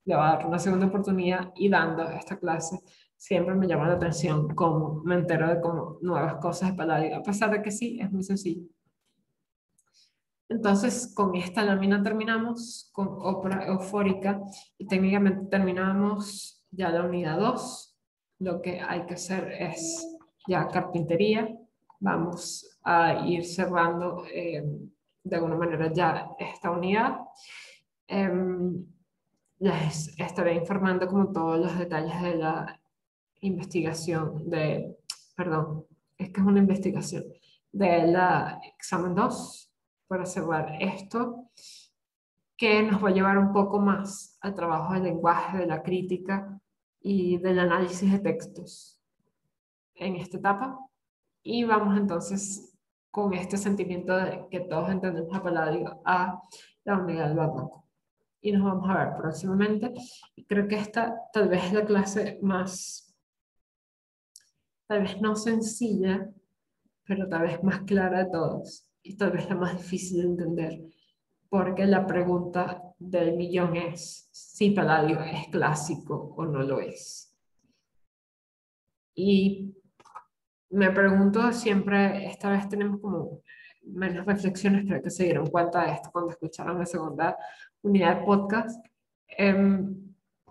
le voy a dar una segunda oportunidad y dando esta clase siempre me llama la atención cómo me entero de como nuevas cosas de Palladio, a pesar de que sí, es muy sencillo. Entonces, con esta lámina terminamos con ópera eufórica y técnicamente terminamos ya la unidad 2. Lo que hay que hacer es ya carpintería. Vamos a ir cerrando de alguna manera ya esta unidad. Les estaré informando como todos los detalles de la investigación perdón, es que es una investigación de la examen 2 para cerrar esto, que nos va a llevar un poco más al trabajo del lenguaje, de la crítica y del análisis de textos en esta etapa. Y vamos entonces con este sentimiento de que todos entendemos a Palladio a la unidad del barroco. Y nos vamos a ver próximamente. Y creo que esta tal vez es la clase más, tal vez no sencilla, pero tal vez más clara de todos. Y tal vez la más difícil de entender. Porque la pregunta del millón es si Palladio es clásico o no lo es. Y me pregunto siempre, esta vez tenemos como menos reflexiones, creo que se dieron cuenta de esto cuando escucharon la segunda unidad de podcast.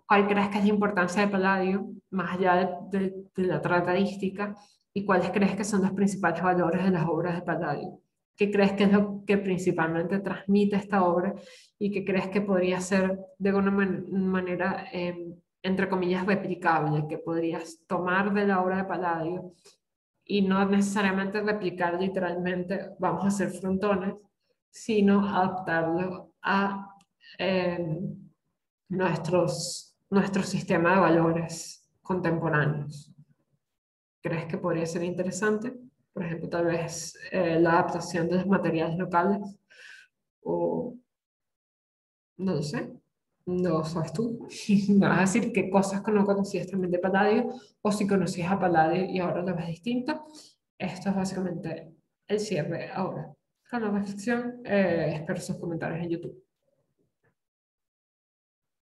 ¿Cuál crees que es la importancia de Palladio, más allá de la tratadística? ¿Y cuáles crees que son los principales valores de las obras de Palladio? ¿Qué crees que es lo que principalmente transmite esta obra y qué crees que podría ser de alguna manera, entre comillas, replicable, que podrías tomar de la obra de Palladio y no necesariamente replicar literalmente, vamos a hacer frontones, sino adaptarlo a eh, nuestro sistema de valores contemporáneos? ¿Crees que podría ser interesante? Por ejemplo, tal vez la adaptación de los materiales locales o no lo sé, no lo sabes tú. Me vas a decir qué cosas que no conocías también de Palladio o si conocías a Palladio y ahora lo ves distinto. Esto es básicamente el cierre ahora. Con la reflexión, espero sus comentarios en YouTube.